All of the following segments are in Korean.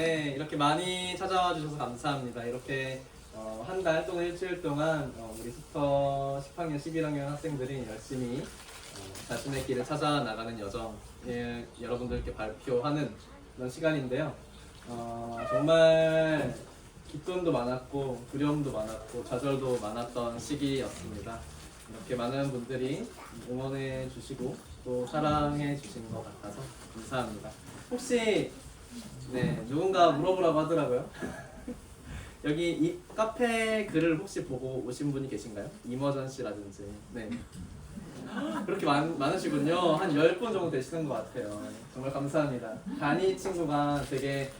네, 이렇게 많이 찾아와 주셔서 감사합니다. 이렇게 한 달 또는 일주일 동안 우리 스터 10학년, 11학년 학생들이 열심히 자신의 길을 찾아 나가는 여정을 여러분들께 발표하는 그런 시간인데요. 정말 기쁨도 많았고 두려움도 많았고 좌절도 많았던 시기였습니다. 이렇게 많은 분들이 응원해 주시고 또 사랑해 주신 것 같아서 감사합니다. 혹시 누군가 물어보라고 하더라고요. 여기 이 카페 글을 혹시 보고 오신 분이 계신가요? 이머전시라든지. 네. 그렇게 많으시군요. 한 10분 정도 되시는 것 같아요. 정말 감사합니다. 다니 친구가 되게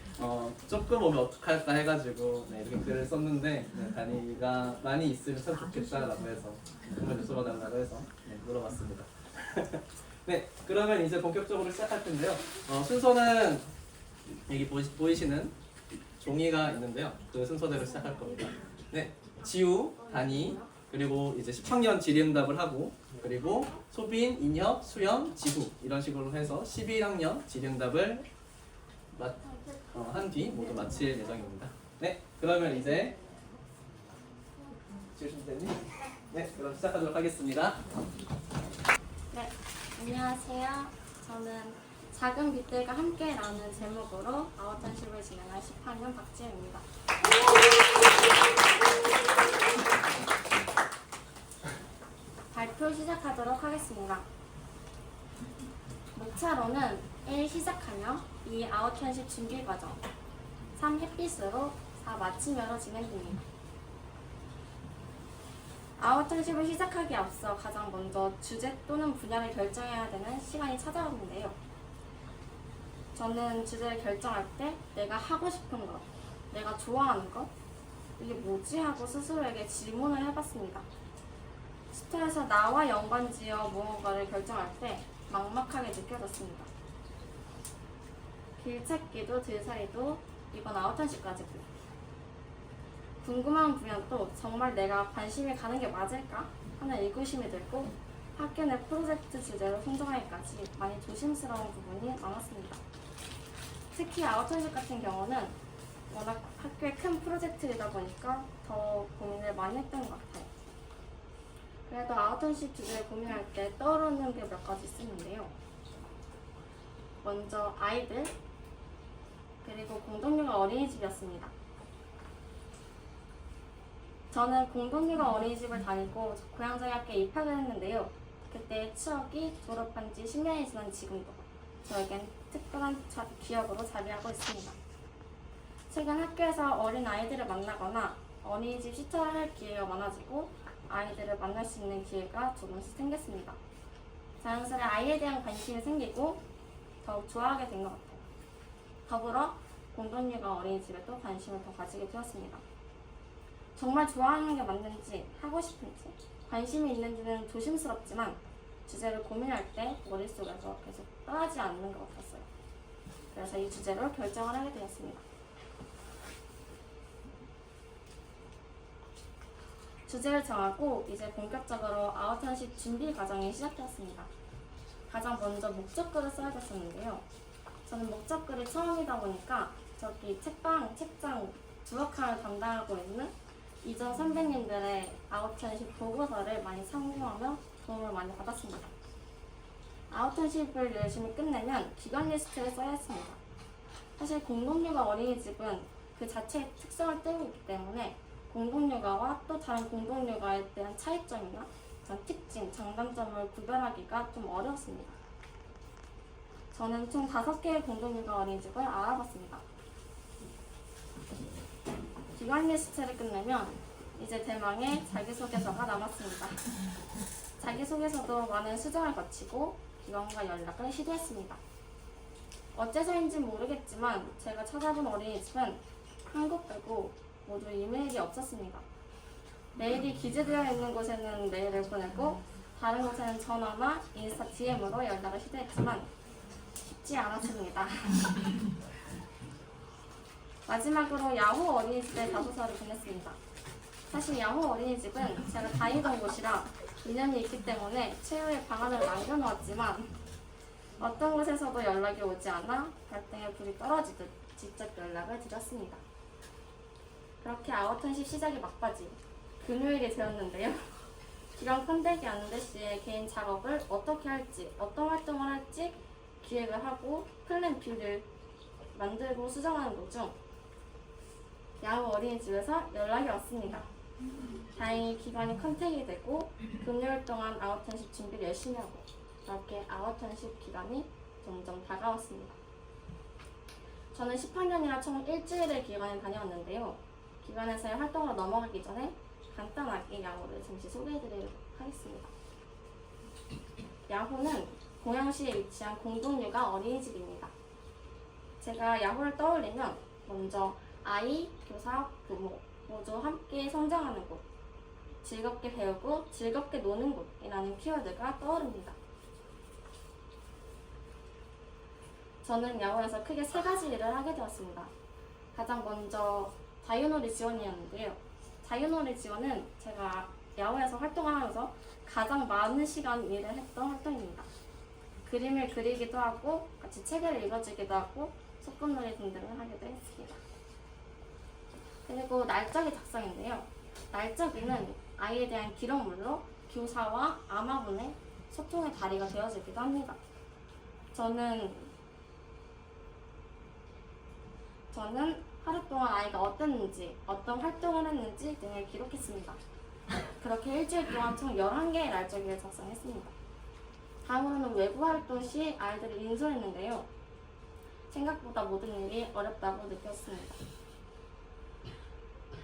조금 오면 어떡할까 해가지고 이렇게 글을 썼는데 다니가 많이 있으면 참 좋겠다라고 해서 한번 여쭤봐달라고 해서 물어봤습니다. 네, 그러면 이제 본격적으로 시작할 텐데요. 순서는 여기 보이시는 종이가 있는데요. 그 순서대로 시작할 겁니다. 네, 지우, 다니, 그리고 이제 10학년 질의응답을 하고 그리고 소빈, 인혁, 수영, 지후 이런 식으로 해서 11학년 질의응답을 한 뒤 모두 마칠 예정입니다. 네, 그러면 이제 지우 선생님, 네, 그럼 시작하도록 하겠습니다. 네, 안녕하세요. 저는 작은 빛들과 함께라는 제목으로 아웃턴십을 진행할 10학년 박지우입니다. 발표 시작하도록 하겠습니다. 목차로는 1. 시작하며 2. 아웃턴십 준비 과정 3. 햇빛으로 4. 마침여로 진행됩니다. 아웃턴십을 시작하기에 앞서 가장 먼저 주제 또는 분야를 결정해야 되는 시간이 찾아오는데요. 저는 주제를 결정할 때 내가 하고 싶은 것, 내가 좋아하는 것, 이게 뭐지? 하고 스스로에게 질문을 해봤습니다. 스터에서 나와 연관지어 무언가를 결정할 때 막막하게 느껴졌습니다. 길찾기도 들살이도 이번 아웃턴십까지고요. 궁금한 분야도 정말 내가 관심이 가는 게 맞을까 하는 의구심이 들고 학교 내 프로젝트 주제로 선정하기까지 많이 조심스러운 부분이 많았습니다. 특히 아웃턴십 같은 경우는 워낙 학교의 큰 프로젝트이다 보니까 더 고민을 많이 했던 것 같아요. 그래도 아웃턴십 주제를 고민할 때 떠오르는 게 몇 가지 있었는데요. 먼저 아이들, 그리고 공동육아 어린이집이었습니다. 저는 공동육아 어린이집을 다니고 고양정학교에 입학을 했는데요. 그때의 추억이 졸업한 지 10년이 지난 지금도 저에겐 특별한 기억으로 자리하고 있습니다. 최근 학교에서 어린 아이들을 만나거나 어린이집 시터를 할 기회가 많아지고 아이들을 만날 수 있는 기회가 조금씩 생겼습니다. 자연스레 아이에 대한 관심이 생기고 더욱 좋아하게 된 것 같아요. 더불어 공동육아 어린이집에도 관심을 더 가지게 되었습니다. 정말 좋아하는 게 맞는지, 하고 싶은지, 관심이 있는지는 조심스럽지만 주제를 고민할 때 머릿속에서 계속 떠나지 않는 것 같았어요. 그래서 이 주제로 결정을 하게 되었습니다. 주제를 정하고 이제 본격적으로 아웃턴십 준비 과정이 시작되었습니다. 가장 먼저 목적글을 써야 됐었는데요. 저는 목적글이 처음이다 보니까 저기 책장 두어 칸을 담당하고 있는 이전 선배님들의 아웃턴십 보고서를 많이 참고하며 도움을 많이 받았습니다. 아웃턴십을 열심히 끝내면 기관 리스트를 써야 했습니다. 사실 공동육아 어린이집은 그 자체의 특성을 띠고 있기 때문에 공동육아와 또 다른 공동육아에 대한 차이점이나 특징, 장단점을 구별하기가 좀 어려웠습니다. 저는 총 5개의 공동육아 어린이집을 알아봤습니다. 기관 리스트를 끝내면 이제 대망의 자기소개서가 남았습니다. 자기소개서도 많은 수정을 거치고 기관과 연락을 시도했습니다. 어째서인지 모르겠지만 제가 찾아본 어린이집은 한국 빼고 모두 이메일이 없었습니다. 메일이 기재되어 있는 곳에는 메일을 보내고 다른 곳에는 전화나 인스타 DM으로 연락을 시도했지만 쉽지 않았습니다. 마지막으로 야호 어린이집에 가소서를 보냈습니다. 사실 야호 어린이집은 제가 다니던 곳이라 인연이 있기 때문에 최후의 방안을 남겨놓았지만 어떤 곳에서도 연락이 오지 않아 발등에 불이 떨어지듯 직접 연락을 드렸습니다. 그렇게 아워턴십 시작이 막바지 금요일이 되었는데요. 기간 컨택이 않는 씨의 개인 작업을 어떻게 할지, 어떤 활동을 할지 기획을 하고 플랜 B를 만들고 수정하는 도중 야후 어린이집에서 연락이 왔습니다. 다행히 기간이 컨택이 되고 금요일 동안 아워턴십 준비를 열심히 하고 그렇게 아워턴십 기간이 점점 다가왔습니다. 저는 10학년이라 총 일주일의 기간을 다녀왔는데요. 기간에서의 활동으로 넘어가기 전에 간단하게 야후를 잠시 소개해드리도록 하겠습니다. 야후는 고양시에 위치한 공동육아 어린이집입니다. 제가 야후를 떠올리면 먼저 아이, 교사, 부모 모두 함께 성장하는 곳, 즐겁게 배우고 즐겁게 노는 곳이라는 키워드가 떠오릅니다. 저는 야후에서 크게 세 가지 일을 하게 되었습니다. 가장 먼저 자유놀이 지원이었는데요. 자유놀이 지원은 제가 야후에서 활동을 하면서 가장 많은 시간 일을 했던 활동입니다. 그림을 그리기도 하고 같이 책을 읽어주기도 하고 소꿉놀이 등등을 하기도 했습니다. 그리고 날짜기 작성인데요. 날짜기는 아이에 대한 기록물로 교사와 아마분의 소통의 다리가 되어주기도 합니다. 저는 하루 동안 아이가 어땠는지, 어떤 활동을 했는지 등을 기록했습니다. 그렇게 일주일 동안 총 11개의 날짜기를 작성했습니다. 다음으로는 외부 활동 시 아이들을 인솔했는데요. 생각보다 모든 일이 어렵다고 느꼈습니다.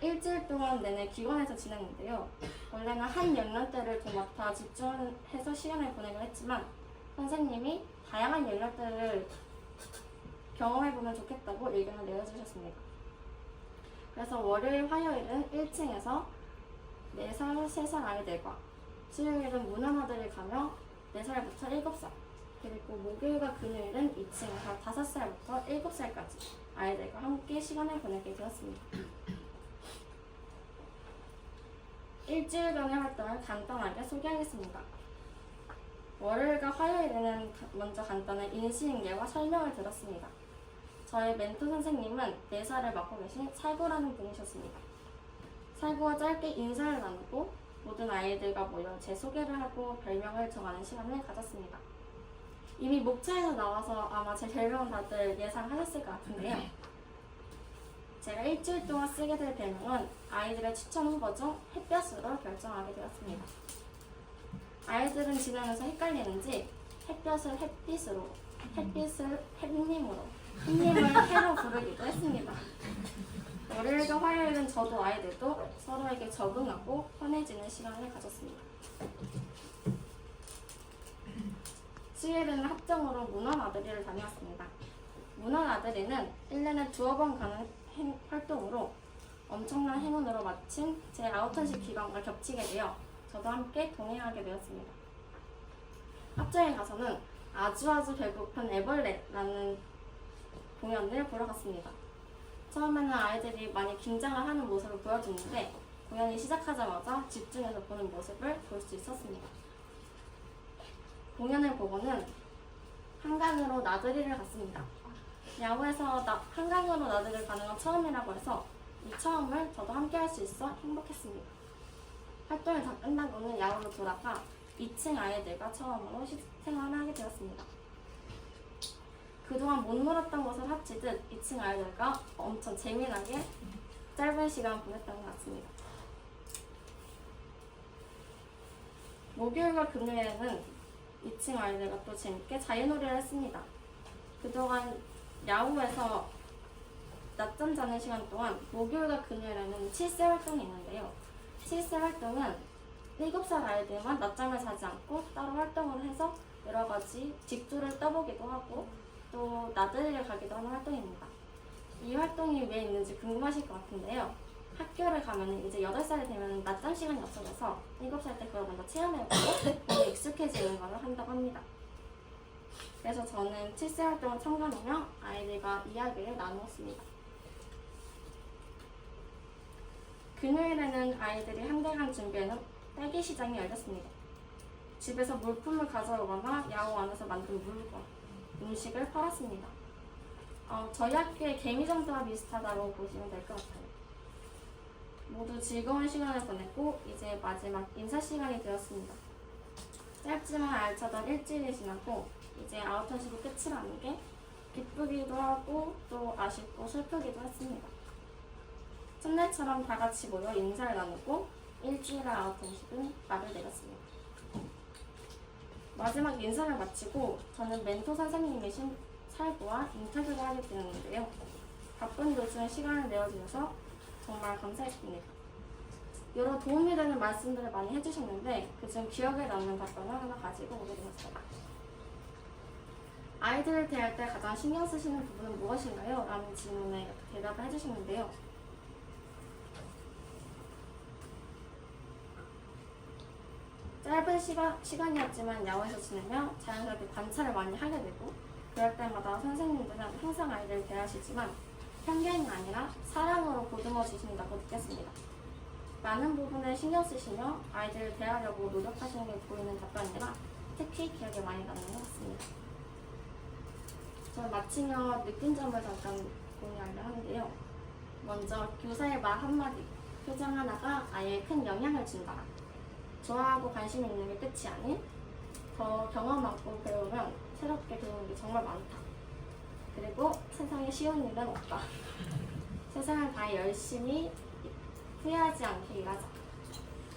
일주일 동안 내내 기관에서 지냈는데요. 원래는 한 연령대를 도맡아 집중해서 시간을 보내기로 했지만 선생님이 다양한 연령대를 경험해보면 좋겠다고 의견을 내어주셨습니다. 그래서 월요일, 화요일은 1층에서 4살, 3살 아이들과 수요일은 문화마들을 가며 4살부터 7살 그리고 목요일과 금요일은 2층에서 5살부터 7살까지 아이들과 함께 시간을 보내게 되었습니다. 일주일간의 활동을 간단하게 소개하겠습니다. 월요일과 화요일에는 먼저 간단한 인수인계와 설명을 들었습니다. 저의 멘토 선생님은 4살을 맡고 계신 살구라는 분이셨습니다. 살구와 짧게 인사를 나누고 모든 아이들과 모여 제 소개를 하고 별명을 정하는 시간을 가졌습니다. 이미 목차에서 나와서 아마 제 별명은 다들 예상하셨을 것 같은데요. 제가 일주일 동안 쓰게 될 별명은 아이들의 추천 후보 중 햇볕으로 결정하게 되었습니다. 아이들은 지나면서 헷갈리는지 햇볕을 햇빛으로, 햇빛을 햇님으로, 햇님을 해로 부르기도 했습니다. 월요일과 화요일은 저도 아이들도 서로에게 적응하고 편해지는 시간을 가졌습니다. 수요일에는 합정으로 문화나들이를 다녀왔습니다. 문화나들이는 1년에 2번 가는 활동으로 엄청난 행운으로 마침 제 아우턴십 기간과 겹치게 되어 저도 함께 동행하게 되었습니다. 합정에 가서는 아주 배고픈 애벌레라는 공연을 보러 갔습니다. 처음에는 아이들이 많이 긴장을 하는 모습을 보여주는데 공연이 시작하자마자 집중해서 보는 모습을 볼 수 있었습니다. 공연을 보고는 한강으로 나들이를 갔습니다. 야구에서 한강으로 나들이를 가는 건 처음이라고 해서 이 처음을 저도 함께 할 수 있어 행복했습니다. 활동이 다 끝나고는 야구로 돌아가 2층 아이들과 처음으로 식생활을 하게 되었습니다. 그동안 못 놀았던 것을 합치듯 2층 아이들과 엄청 재미나게 짧은 시간 보냈던 것 같습니다. 목요일과 금요일에는 2층 아이들과 또 재밌게 자유놀이를 했습니다. 그동안 야후에서 낮잠 자는 시간 동안 목요일과 금요일에는 칠세 활동이 있는데요. 칠세 활동은 7살 아이들만 낮잠을 자지 않고 따로 활동을 해서 여러 가지 직조를 떠보기도 하고 또 나들이를 가기도 하는 활동입니다. 이 활동이 왜 있는지 궁금하실 것 같은데요. 학교를 가면 이제 8살이 되면 낮잠 시간이 없어져서 7살 때 그걸 먼저 체험해보고 몸에 익숙해지는 걸 한다고 합니다. 그래서 저는 칠세 활동을 참관하며 아이들과 이야기를 나누었습니다. 금요일에는 아이들이 한 달간 준비해놓은 딸기 시장이 열렸습니다. 집에서 물품을 가져오거나 야후 안에서 만든 물건, 음식을 팔았습니다. 저희 학교의 개미정도와 비슷하다고 보시면 될 것 같아요. 모두 즐거운 시간을 보냈고 이제 마지막 인사 시간이 되었습니다. 짧지만 알차던 일주일이 지나고 이제 아웃턴십이 끝이라는 게 기쁘기도 하고 또 아쉽고 슬프기도 했습니다. 첫날처럼 다 같이 모여 인사를 나누고 일주일의 아웃턴십은 마무리되었습니다. 마지막 인사를 마치고 저는 멘토 선생님이신 살구와 인터뷰를 하게 되었는데요. 바쁜 도중에 시간을 내어주셔서 정말 감사했습니다. 여러 도움이 되는 말씀들을 많이 해주셨는데 그중 기억에 남는 답변을 하나 가지고 오게 되었어요. 아이들을 대할 때 가장 신경 쓰시는 부분은 무엇인가요? 라는 질문에 이렇게 대답을 해주셨는데요. 짧은 시간이었지만 야외에서 지내며 자연스럽게 관찰을 많이 하게 되고 그럴 때마다 선생님들은 항상 아이들을 대하시지만 편견이 아니라 사랑으로 보듬어 주신다고 느꼈습니다. 많은 부분에 신경 쓰시며 아이들을 대하려고 노력하시는 게 보이는 답변이라 특히 기억에 많이 남는 것 같습니다. 저 마치며 느낀 점을 잠깐 공유하려 하는데요. 먼저 교사의 말 한마디, 표정 하나가 아이에 큰 영향을 준다. 좋아하고 관심 있는 게 끝이 아닌 더 경험하고 배우면 새롭게 배우는 게 정말 많다. 그리고 세상에 쉬운 일은 없다. 세상을 다해 열심히 후회하지 않게 일하자.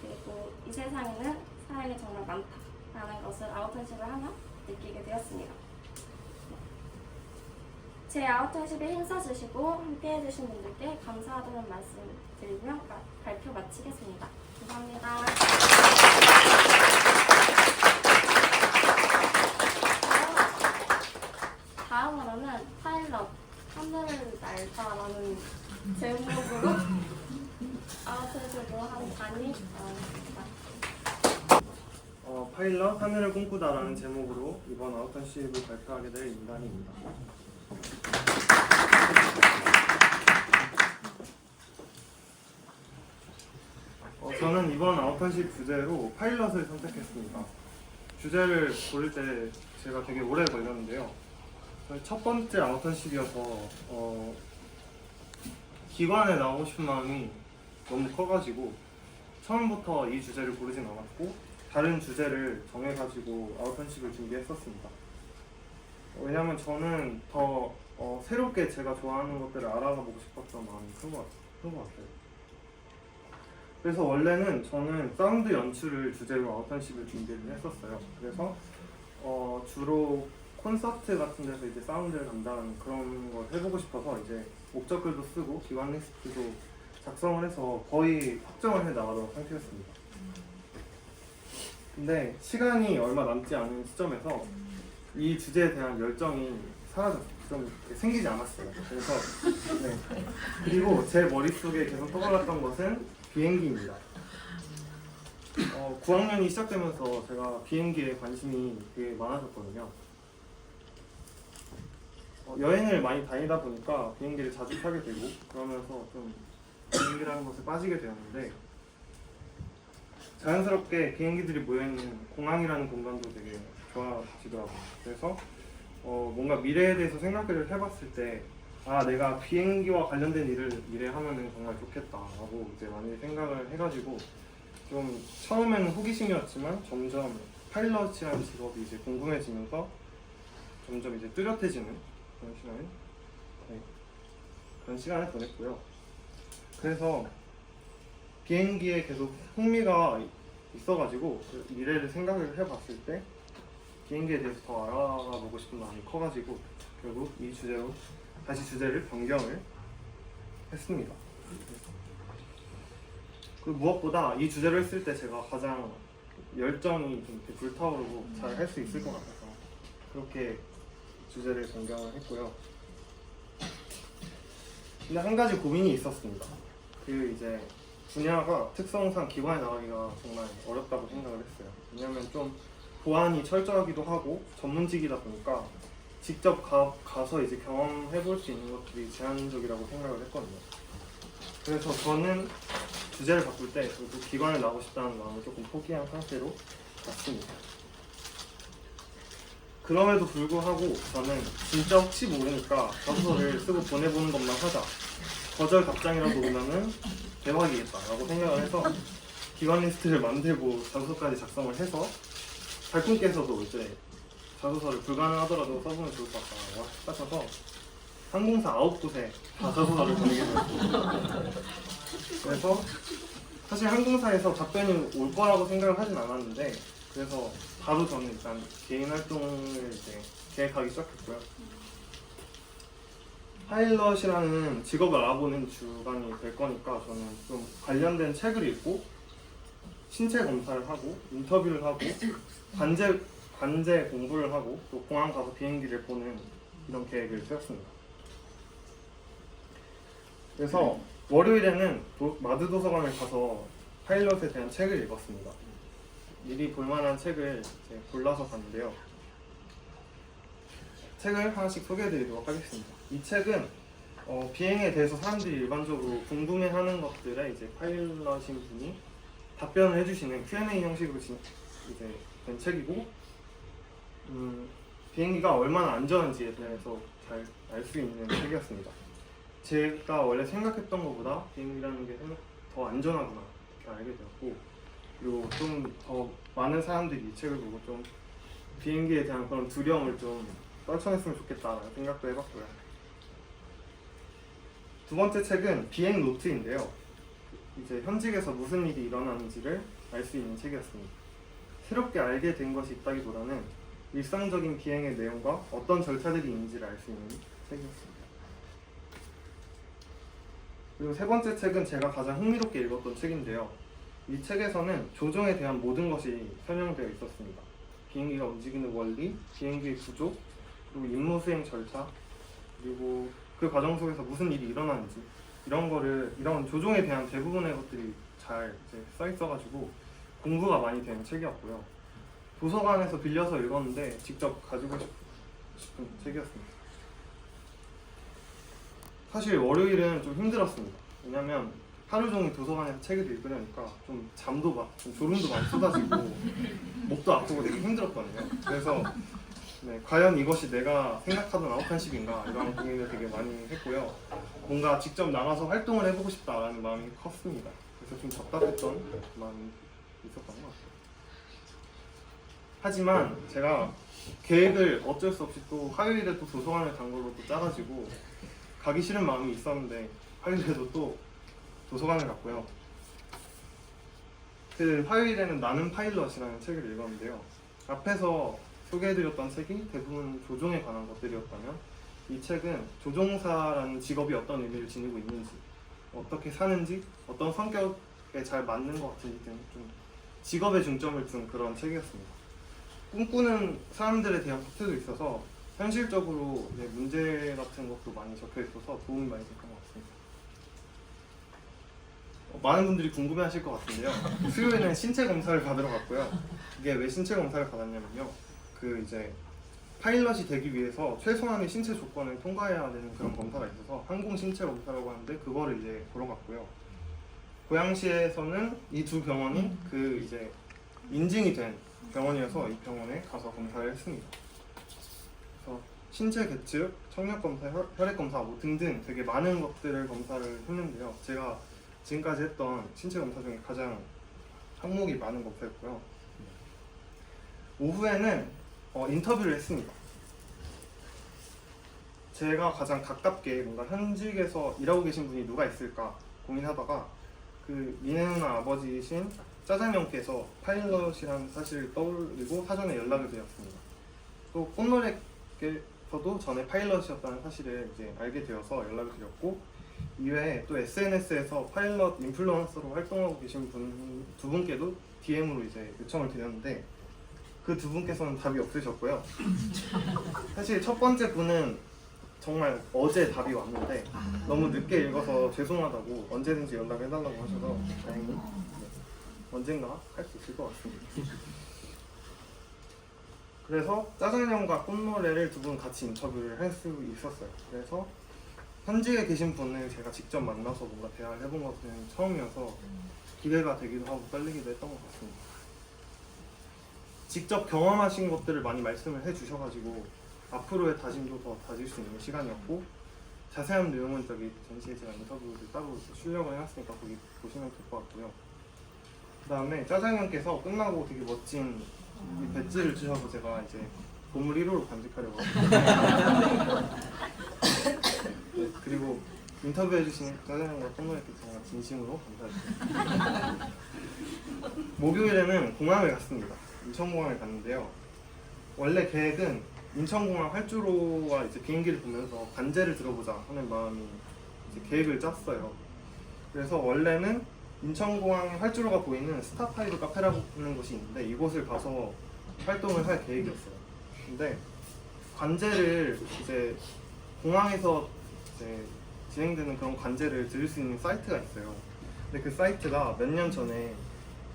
그리고 이 세상에는 사랑이 정말 많다라는 것을 아웃턴십을 하며 느끼게 되었습니다. 제 아웃턴십에 힘써주시고 함께해주신 분들께 감사하다는 말씀 드리며 발표 마치겠습니다. 감사합니다. 다음으로는 파일럿 하늘을 날다라는 제목으로 아웃턴십으로 한 단위 나왔습니다. 파일럿 하늘을 꿈꾸다라는 제목으로 이번 아웃턴십을 발표하게 될 인간입니다. 저는 이번 아웃턴십 주제로 파일럿을 선택했습니다. 주제를 고를 때 제가 되게 오래 걸렸는데요. 첫 번째 아웃턴십이어서 기관에 나오고 싶은 마음이 너무 커가지고 처음부터 이 주제를 고르진 않았고 다른 주제를 정해가지고 아웃턴십을 준비했었습니다. 왜냐면 저는 더 새롭게 제가 좋아하는 것들을 알아가보고 싶었던 마음이 큰 것 같아요. 그래서 원래는 저는 사운드 연출을 주제로 아웃턴십을 준비를 했었어요. 그래서 주로 콘서트 같은 데서 이제 사운드를 담당하는 그런 걸 해보고 싶어서 이제 목적글도 쓰고 기관 리스트도 작성을 해서 거의 확정을 해 나가던 상태였습니다. 근데 시간이 얼마 남지 않은 시점에서 이 주제에 대한 열정이 사라졌어요. 좀 생기지 않았어요. 그래서 네. 그리고 제 머릿속에 계속 떠올랐던 것은 비행기입니다. 9학년이 시작되면서 제가 비행기에 관심이 되게 많아졌거든요. 여행을 많이 다니다 보니까 비행기를 자주 타게 되고 그러면서 좀 비행기라는 것에 빠지게 되었는데 자연스럽게 비행기들이 모여있는 공항이라는 공간도 되게 좋아지더라고요. 그래서 뭔가 미래에 대해서 생각을 해봤을 때 내가 비행기와 관련된 일을 미래에 하면은 정말 좋겠다라고 이제 많이 생각을 해가지고 좀 처음에는 호기심이었지만 점점 파일럿이라는 직업이 이제 궁금해지면서 점점 이제 뚜렷해지는 그런 시간을 보냈고요. 그래서 비행기에 계속 흥미가 있어가지고 그 미래를 생각을 해봤을 때 비행기에 대해서 더 알아보고 싶은 마음이 커가지고 결국 이 주제로 다시 주제를 변경을 했습니다. 그리고 무엇보다 이 주제를 했을 때 제가 가장 열정이 좀 이렇게 불타오르고 잘 할 수 있을 것 같아서 그렇게 주제를 변경을 했고요. 근데 한 가지 고민이 있었습니다. 그 이제 분야가 특성상 기관에 나가기가 정말 어렵다고 생각을 했어요. 왜냐면 좀 보안이 철저하기도 하고 전문직이다 보니까 직접 가서 이제 경험해 볼 수 있는 것들이 제한적이라고 생각을 했거든요. 그래서 저는 주제를 바꿀 때 결국 기관에 나오고 싶다는 마음을 조금 포기한 상태로 갔습니다. 그럼에도 불구하고 저는 진짜 혹시 모르니까 자소서를 쓰고 보내보는 것만 하자. 거절 답장이라도 오면은 대박이겠다라고 생각을 해서 기관 리스트를 만들고 자소서까지 작성을 해서 발품께서도 이제 자소서를 불가능하더라도 써보면 좋을 것 같다고 하셔서 항공사 9곳에 다 자소서를 보내게 되었습니다. 그래서 사실 항공사에서 답변이 올 거라고 생각을 하진 않았는데 그래서 바로 저는 일단 개인 활동을 이제 계획하기 시작했고요. 파일럿이라는 직업을 알아보는 주간이 될 거니까 저는 좀 관련된 책을 읽고 신체 검사를 하고 인터뷰를 하고 관제 공부를 하고 또 공항 가서 비행기를 보는 이런 계획을 세웠습니다. 그래서 월요일에는 마드 도서관을 가서 파일럿에 대한 책을 읽었습니다. 미리 볼만한 책을 이제 골라서 봤는데요. 책을 하나씩 소개해드리도록 하겠습니다. 이 책은 비행에 대해서 사람들이 일반적으로 궁금해하는 것들에 이제 파일럿인 분이 답변을 해주시는 Q&A 형식으로 이제 된 책이고, 비행기가 얼마나 안전한지에 대해서 잘 알 수 있는 책이었습니다. 제가 원래 생각했던 것보다 비행기라는 게 더 안전하구나 이렇게 알게 되었고, 그리고 좀 더 많은 사람들이 이 책을 보고 좀 비행기에 대한 그런 두려움을 좀 떨쳐냈으면 좋겠다라는 생각도 해봤고요. 두 번째 책은 비행 노트인데요. 이제 현직에서 무슨 일이 일어나는지를 알 수 있는 책이었습니다. 새롭게 알게 된 것이 있다기보다는 일상적인 비행의 내용과 어떤 절차들이 있는지를 알 수 있는 책이었습니다. 그리고 세 번째 책은 제가 가장 흥미롭게 읽었던 책인데요. 이 책에서는 조종에 대한 모든 것이 설명되어 있었습니다. 비행기가 움직이는 원리, 비행기의 구조, 그리고 임무 수행 절차, 그리고 그 과정 속에서 무슨 일이 일어나는지 이런 조종에 대한 대부분의 것들이 잘 써 있어가지고 공부가 많이 되는 책이었고요. 도서관에서 빌려서 읽었는데 직접 가지고 싶은 책이었습니다. 사실 월요일은 좀 힘들었습니다. 왜냐면 하루 종일 도서관에서 책을 읽으려니까 좀 졸음도 많이 쏟아지고 목도 아프고 되게 힘들었거든요. 그래서 과연 이것이 내가 생각하던 아웃한십인가 이런 고민을 되게 많이 했고요. 뭔가 직접 나가서 활동을 해보고 싶다라는 마음이 컸습니다. 그래서 좀 답답했던 마음이 있었던 것 같아요. 하지만 제가 계획을 어쩔 수 없이 또 화요일에 또 도서관을 간 걸로 또 짜가지고 가기 싫은 마음이 있었는데 화요일에도 또 도서관을 갔고요. 그 화요일에는 나는 파일럿이라는 책을 읽었는데요. 앞에서 소개해드렸던 책이 대부분 조종에 관한 것들이었다면 이 책은 조종사라는 직업이 어떤 의미를 지니고 있는지, 어떻게 사는지, 어떤 성격에 잘 맞는 것 같은지 등 좀 직업에 중점을 둔 그런 책이었습니다. 꿈꾸는 사람들에 대한 파트도 있어서 현실적으로 문제 같은 것도 많이 적혀 있어서 도움이 많이 됐던 것 같습니다. 많은 분들이 궁금해하실 것 같은데요. 수요일에는 신체 검사를 받으러 갔고요. 이게 왜 신체 검사를 받았냐면요. 이제 파일럿이 되기 위해서 최소한의 신체 조건을 통과해야 되는 그런 검사가 있어서 항공 신체 검사라고 하는데 그거를 이제 보러 갔고요. 고양시에서는 이 두 병원이 이제 인증이 된 병원이어서 이 병원에 가서 검사를 했습니다. 그래서 신체 계측, 청력 검사, 혈액 검사 뭐 등등 되게 많은 것들을 검사를 했는데요. 제가 지금까지 했던 신체 검사 중에 가장 항목이 많은 검사였고요. 오후에는 인터뷰를 했습니다. 제가 가장 가깝게 뭔가 현직에서 일하고 계신 분이 누가 있을까 고민하다가 미네 누나 아버지이신 짜장형께서 파일럿이라는 사실을 떠올리고 사전에 연락을 드렸습니다. 또 꽃노래께서도 전에 파일럿이었다는 사실을 이제 알게 되어서 연락을 드렸고, 이외에 또 SNS에서 파일럿 인플루언서로 활동하고 계신 두 분께도 DM으로 이제 요청을 드렸는데 그 두 분께서는 답이 없으셨고요. 사실 첫 번째 분은 정말 어제 답이 왔는데 너무 늦게 읽어서 죄송하다고 언제든지 연락해달라고 하셔서 다행히 언젠가 할 수 있을 것 같습니다. 그래서 짜장면과 꽃노래를 두 분 같이 인터뷰를 할 수 있었어요. 그래서 현직에 계신 분을 제가 직접 만나서 뭔가 대화를 해본 것은 처음이어서 기대가 되기도 하고 떨리기도 했던 것 같습니다. 직접 경험하신 것들을 많이 말씀을 해주셔가지고 앞으로의 다짐도 더 다질 수 있는 시간이었고, 자세한 내용은 저기 전시에 제가 인터뷰를 따로 출력을 해놨으니까 거기 보시면 될 것 같고요. 그 다음에 짜장면께서 끝나고 되게 멋진 이 배지를 주셔서 제가 이제 보물 1호로 간직하려고 합니다. 네, 그리고 인터뷰해주신 짜장면과 똥노래께 정말 진심으로 감사드립니다. 목요일에는 공항을 갔습니다. 인천공항을 갔는데요. 원래 계획은 인천공항 활주로와 이제 비행기를 보면서 관제를 들어보자 하는 마음이 이제 계획을 짰어요. 그래서 원래는 인천공항 활주로가 보이는 스타파이브 카페라는 곳이 있는데 이곳을 가서 활동을 할 계획이었어요. 근데 관제를 이제 공항에서 이제 진행되는 그런 관제를 들을 수 있는 사이트가 있어요. 근데 그 사이트가 몇 년 전에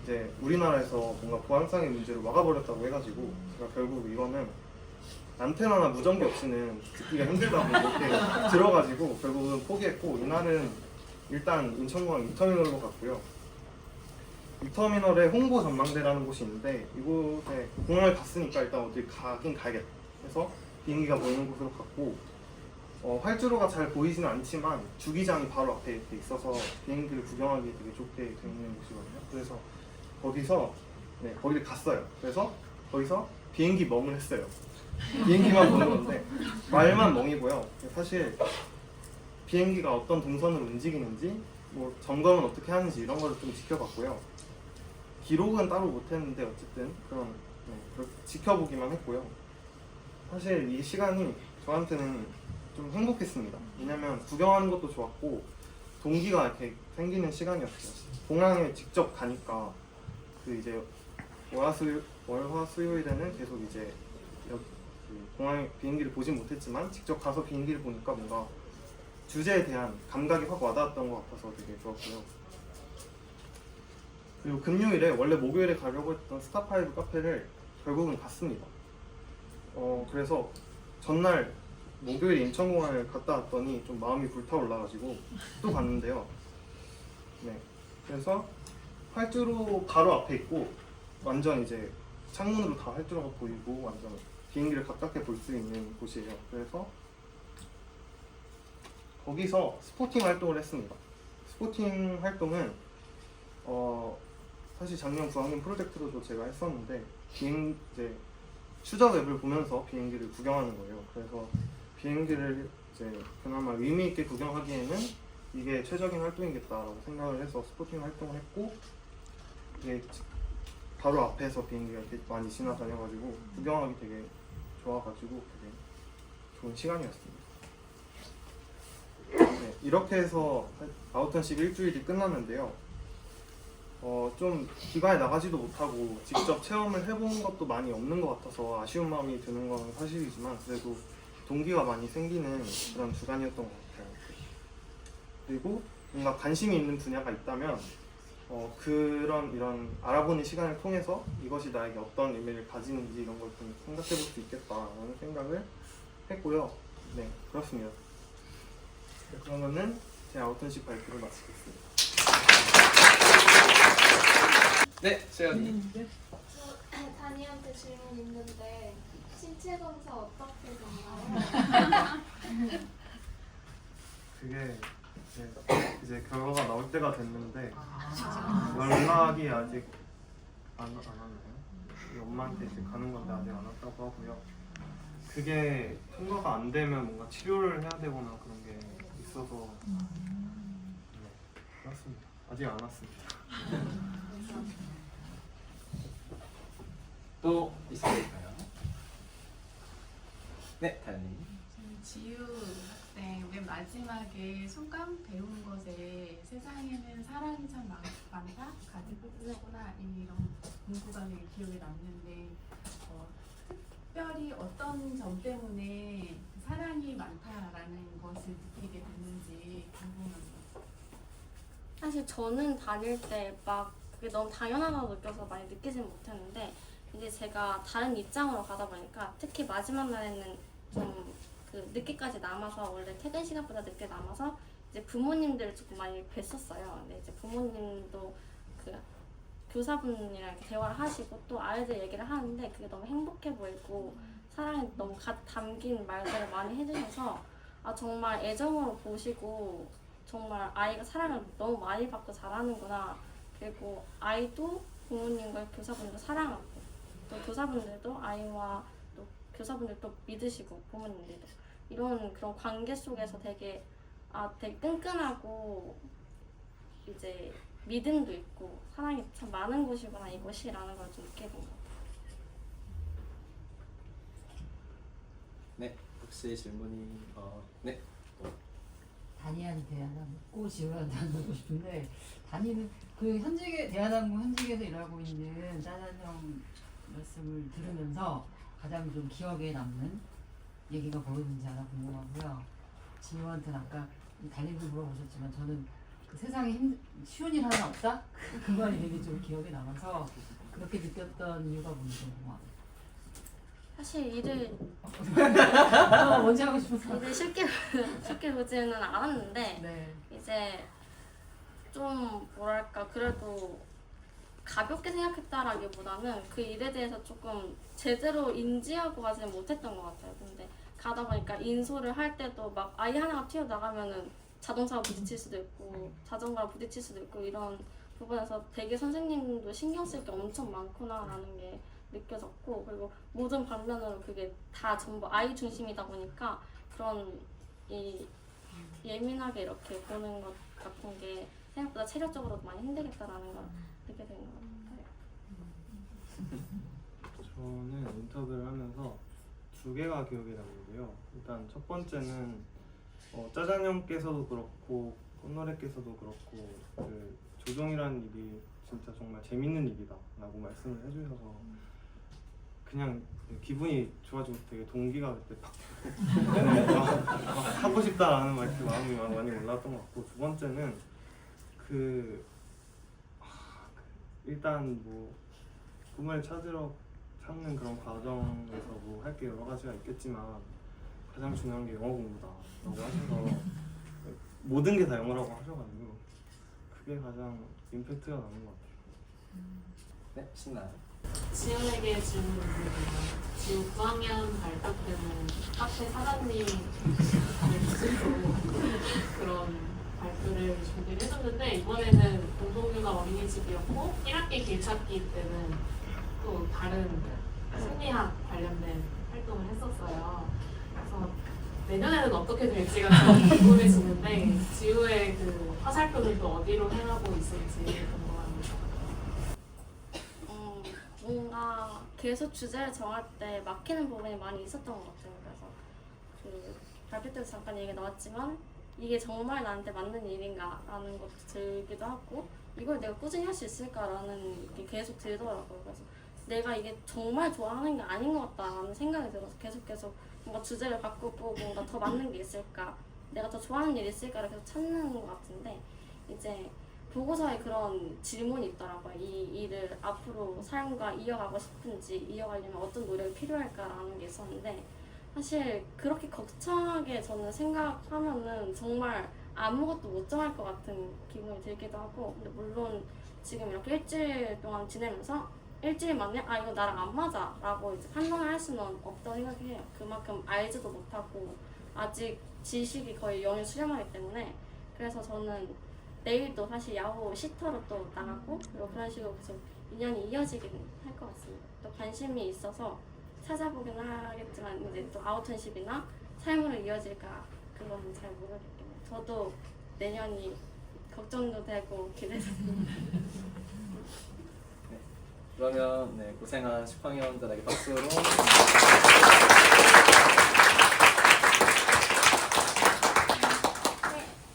이제 우리나라에서 뭔가 보안상의 문제로 막아버렸다고 해가지고 제가 결국 이거는 안테나나 무전기 없이는 듣기가 힘들다고 이렇게 들어가지고 결국은 포기했고, 이날은 일단 인천공항 2터미널로 갔고요. 2터미널에 홍보 전망대라는 곳이 있는데 이곳에 공항을 갔으니까 일단 어디 가긴 가야겠다 해서 비행기가 보이는 곳으로 갔고, 활주로가 잘 보이지는 않지만 주기장이 바로 앞에 이렇게 있어서 비행기를 구경하기 되게 좋게 되어 있는 곳이거든요. 그래서 거기서 거기를 갔어요. 그래서 거기서 비행기 멍을 했어요. 비행기만 보는 건데 말만 멍이고요. 사실 비행기가 어떤 동선으로 움직이는지 뭐 점검은 어떻게 하는지 이런 거를 좀 지켜봤고요. 기록은 따로 못했는데 어쨌든 그렇게 지켜보기만 했고요. 사실 이 시간이 저한테는 좀 행복했습니다. 왜냐면 구경하는 것도 좋았고 동기가 이렇게 생기는 시간이었어요. 공항에 직접 가니까 그 이제 월화 수요일에는 계속 이제 공항에 비행기를 보진 못했지만 직접 가서 비행기를 보니까 뭔가 주제에 대한 감각이 확 와닿았던 것 같아서 되게 좋았고요. 그리고 금요일에 원래 목요일에 가려고 했던 스타파이브 카페를 결국은 갔습니다. 그래서 전날 목요일 인천공항을 갔다 왔더니 좀 마음이 불타올라가지고 또 갔는데요. 그래서 활주로 바로 앞에 있고 완전 이제 창문으로 다 활주로가 보이고 완전 비행기를 가깝게 볼 수 있는 곳이에요. 그래서 거기서 스포팅 활동을 했습니다. 스포팅 활동은 사실 작년 부학년 프로젝트로도 제가 했었는데 이제 추적 앱을 보면서 비행기를 구경하는 거예요. 그래서 비행기를 이제 그나마 의미 있게 구경하기에는 이게 최적인 활동이겠다라고 생각을 해서 스포팅 활동을 했고, 이게 바로 앞에서 비행기가 이렇게 많이 지나다녀가지고 구경하기 되게 좋아가지고 되게 좋은 시간이었습니다. 이렇게 해서 아웃턴십 일주일이 끝났는데요. 좀 기관에 나가지도 못하고 직접 체험을 해본 것도 많이 없는 것 같아서 아쉬운 마음이 드는 건 사실이지만 그래도 동기가 많이 생기는 그런 주간이었던 것 같아요. 그리고 뭔가 관심이 있는 분야가 있다면 이런 알아보는 시간을 통해서 이것이 나에게 어떤 의미를 가지는지 이런 걸 좀 생각해 볼 수 있겠다라는 생각을 했고요. 네, 그렇습니다. 그러면은 제 아웃턴십 발표를 마치겠습니다. 네, 세연님. 다니한테 질문 있는데 신체 검사 어떻게 되나요? 그게 이제 결과가 나올 때가 됐는데 연락이 아직 안 왔나요? 엄마한테 이제 가는 건데 아직 안 왔다고 하고요. 그게 통과가 안 되면 뭔가 치료를 해야 되거나 그런 게 있어서 그렇습니다. 아직 안 왔습니다. 또 있으실까요? 네, 다현님. 지유 학생 맨 마지막에 순간 배운 것에 세상에는 사랑이 참 많다, 가지고 있구나 이런 문구가 되게 기억에 남는데 특별히 어떤 점 때문에 사랑이 많다라는 것을 느끼게 됐는지 궁금합니다. 사실 저는 다닐 때 막 그게 너무 당연하다고 느껴서 많이 느끼진 못했는데 이제 제가 다른 입장으로 가다 보니까 특히 마지막 날에는 좀 그 늦게까지 남아서 원래 퇴근 시간보다 늦게 남아서 이제 부모님들을 조금 많이 뵀었어요. 근데 이제 부모님도 그 교사분이랑 이렇게 대화를 하시고 또 아이들 얘기를 하는데 그게 너무 행복해 보이고 사랑이 너무 담긴 말들을 많이 해주셔서 아 정말 애정으로 보시고 정말 아이가 사랑을 너무 많이 받고 자라는구나. 그리고 아이도 부모님과 교사분들도 사랑하고 또 교사분들도 아이와 또 교사분들도 믿으시고 부모님들도 이런 그런 관계 속에서 되게 되게 끈끈하고 이제 믿음도 있고 사랑이 참 많은 곳이구나 이곳이라는 걸 좀 느끼게 된 것 같아요. 네, 혹시 질문이 네. 단이한테 하나 묻고 지우한테 하나 묻고 싶은데 단이는 그 현직에 대한항공 현직에서 일하고 있는 짜잔형 말씀을 들으면서 가장 좀 기억에 남는 얘기가 뭐였는지 하나 궁금하고요. 지우한테는 아까 단이도 물어보셨지만 저는 그 세상에 쉬운 일 하나 없다? 그 말이 되게 좀 기억에 남아서 그렇게 느꼈던 이유가 뭔지 궁금합니다. 사실 일을 먼저 하고 싶어서. 일을 쉽게 보지는 않았는데 네. 이제 좀 뭐랄까 그래도 가볍게 생각했다라기보다는 그 일에 대해서 조금 제대로 인지하고 가지는 못했던 것 같아요. 근데 가다 보니까 인솔을 할 때도 막 아이 하나가 튀어나가면은 자동차가 부딪힐 수도 있고 자전거가 부딪힐 수도 있고 이런 부분에서 되게 선생님도 신경 쓸 게 엄청 많구나라는 게 느껴졌고 그리고 모든 방면으로 그게 다 전부 아이 중심이다 보니까 그런 이 예민하게 이렇게 보는 것 같은 게 생각보다 체력적으로도 많이 힘들겠다라는 걸 느끼게 되는 것 같아요. 저는 인터뷰를 하면서 두 개가 기억에 남는데요. 일단 첫 번째는 짜장형께서도 그렇고 꽃노래께서도 그렇고 그 조종이라는 일이 진짜 정말 재밌는 일이다 라고 말씀을 해주셔서 그냥 기분이 좋아지고 되게 동기가 그때 팍 하고 싶다라는 마음이 많이 올라왔던 것 같고 두 번째는 일단 뭐 꿈을 찾는 그런 과정에서 뭐 할 게 여러 가지가 있겠지만 가장 중요한 게 영어 공부다라고 하셔서 모든 게 다 영어라고 하셔가지고 그게 가장 임팩트가 나는 것 같아요. 네, 신나요. 지훈에게 질문 드립니다. 지훈 9학년 발표 때는 카페 사장님 그런 발표를 준비를 해줬는데 이번에는 공동육아 어린이집이었고 1학기 길찾기 때는 또 다른 심리학 관련된 활동을 했었어요. 그래서 내년에는 어떻게 될지가 좀 궁금해지는데 지우의 그 화살표는 또 어디로 향하고 있을지 궁금합니다. 뭔가 계속 주제를 정할 때 막히는 부분이 많이 있었던 것 같아요. 그래서 그 발표 때도 잠깐 얘기 나왔지만 이게 정말 나한테 맞는 일인가 라는 것도 들기도 하고 이걸 내가 꾸준히 할 수 있을까라는 게 계속 들더라고요. 그래서 내가 이게 정말 좋아하는 게 아닌 것 같다라는 생각이 들어서 계속 뭔가 주제를 바꾸고 뭔가 더 맞는 게 있을까 내가 더 좋아하는 일이 있을까를 계속 찾는 것 같은데 이제 보고서에 그런 질문이 있더라고요. 이 일을 앞으로 삶과 이어가고 싶은지 이어가려면 어떤 노력이 필요할까라는 게 있었는데 사실 그렇게 거창하게 저는 생각하면은 정말 아무것도 못 정할 것 같은 기분이 들기도 하고 근데 물론 지금 이렇게 일주일 동안 지내면서 일주일 만에 이거 나랑 안 맞아 라고 이제 판단을 할 수는 없다고 생각해요. 그만큼 알지도 못하고 아직 지식이 거의 영에 수렴하기 때문에 그래서 저는 내일도 사실 야후 시터로 또 나가고 그리고 그런 식으로 계속 인연이 이어지긴 할 것 같습니다. 또 관심이 있어서 찾아보긴 하겠지만 이제 또 아웃턴십이나 삶으로 이어질까 그건 잘 모르겠겠네요. 저도 내년이 걱정도 되고 기대됩니다. 그러면 네, 고생한 10학년들에게 박수로.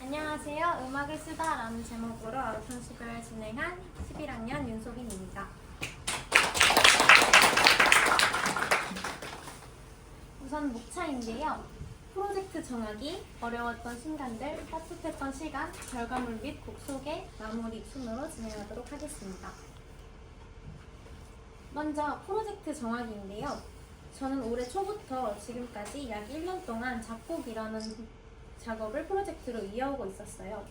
안녕하세요. 음악을 쓰다라는 제목으로 아웃턴십을 진행한 11학년 윤소빈입니다. 우선 목차인데요. 프로젝트 정하기, 어려웠던 순간들, 따뜻했던 시간, 결과물 및 곡 소개, 마무리 순으로 진행하도록 하겠습니다. 먼저 프로젝트 정하기인데요. 저는 올해 초부터 지금까지 약 1년 동안 작곡이라는 작업을 프로젝트로 이어오고 있었어요.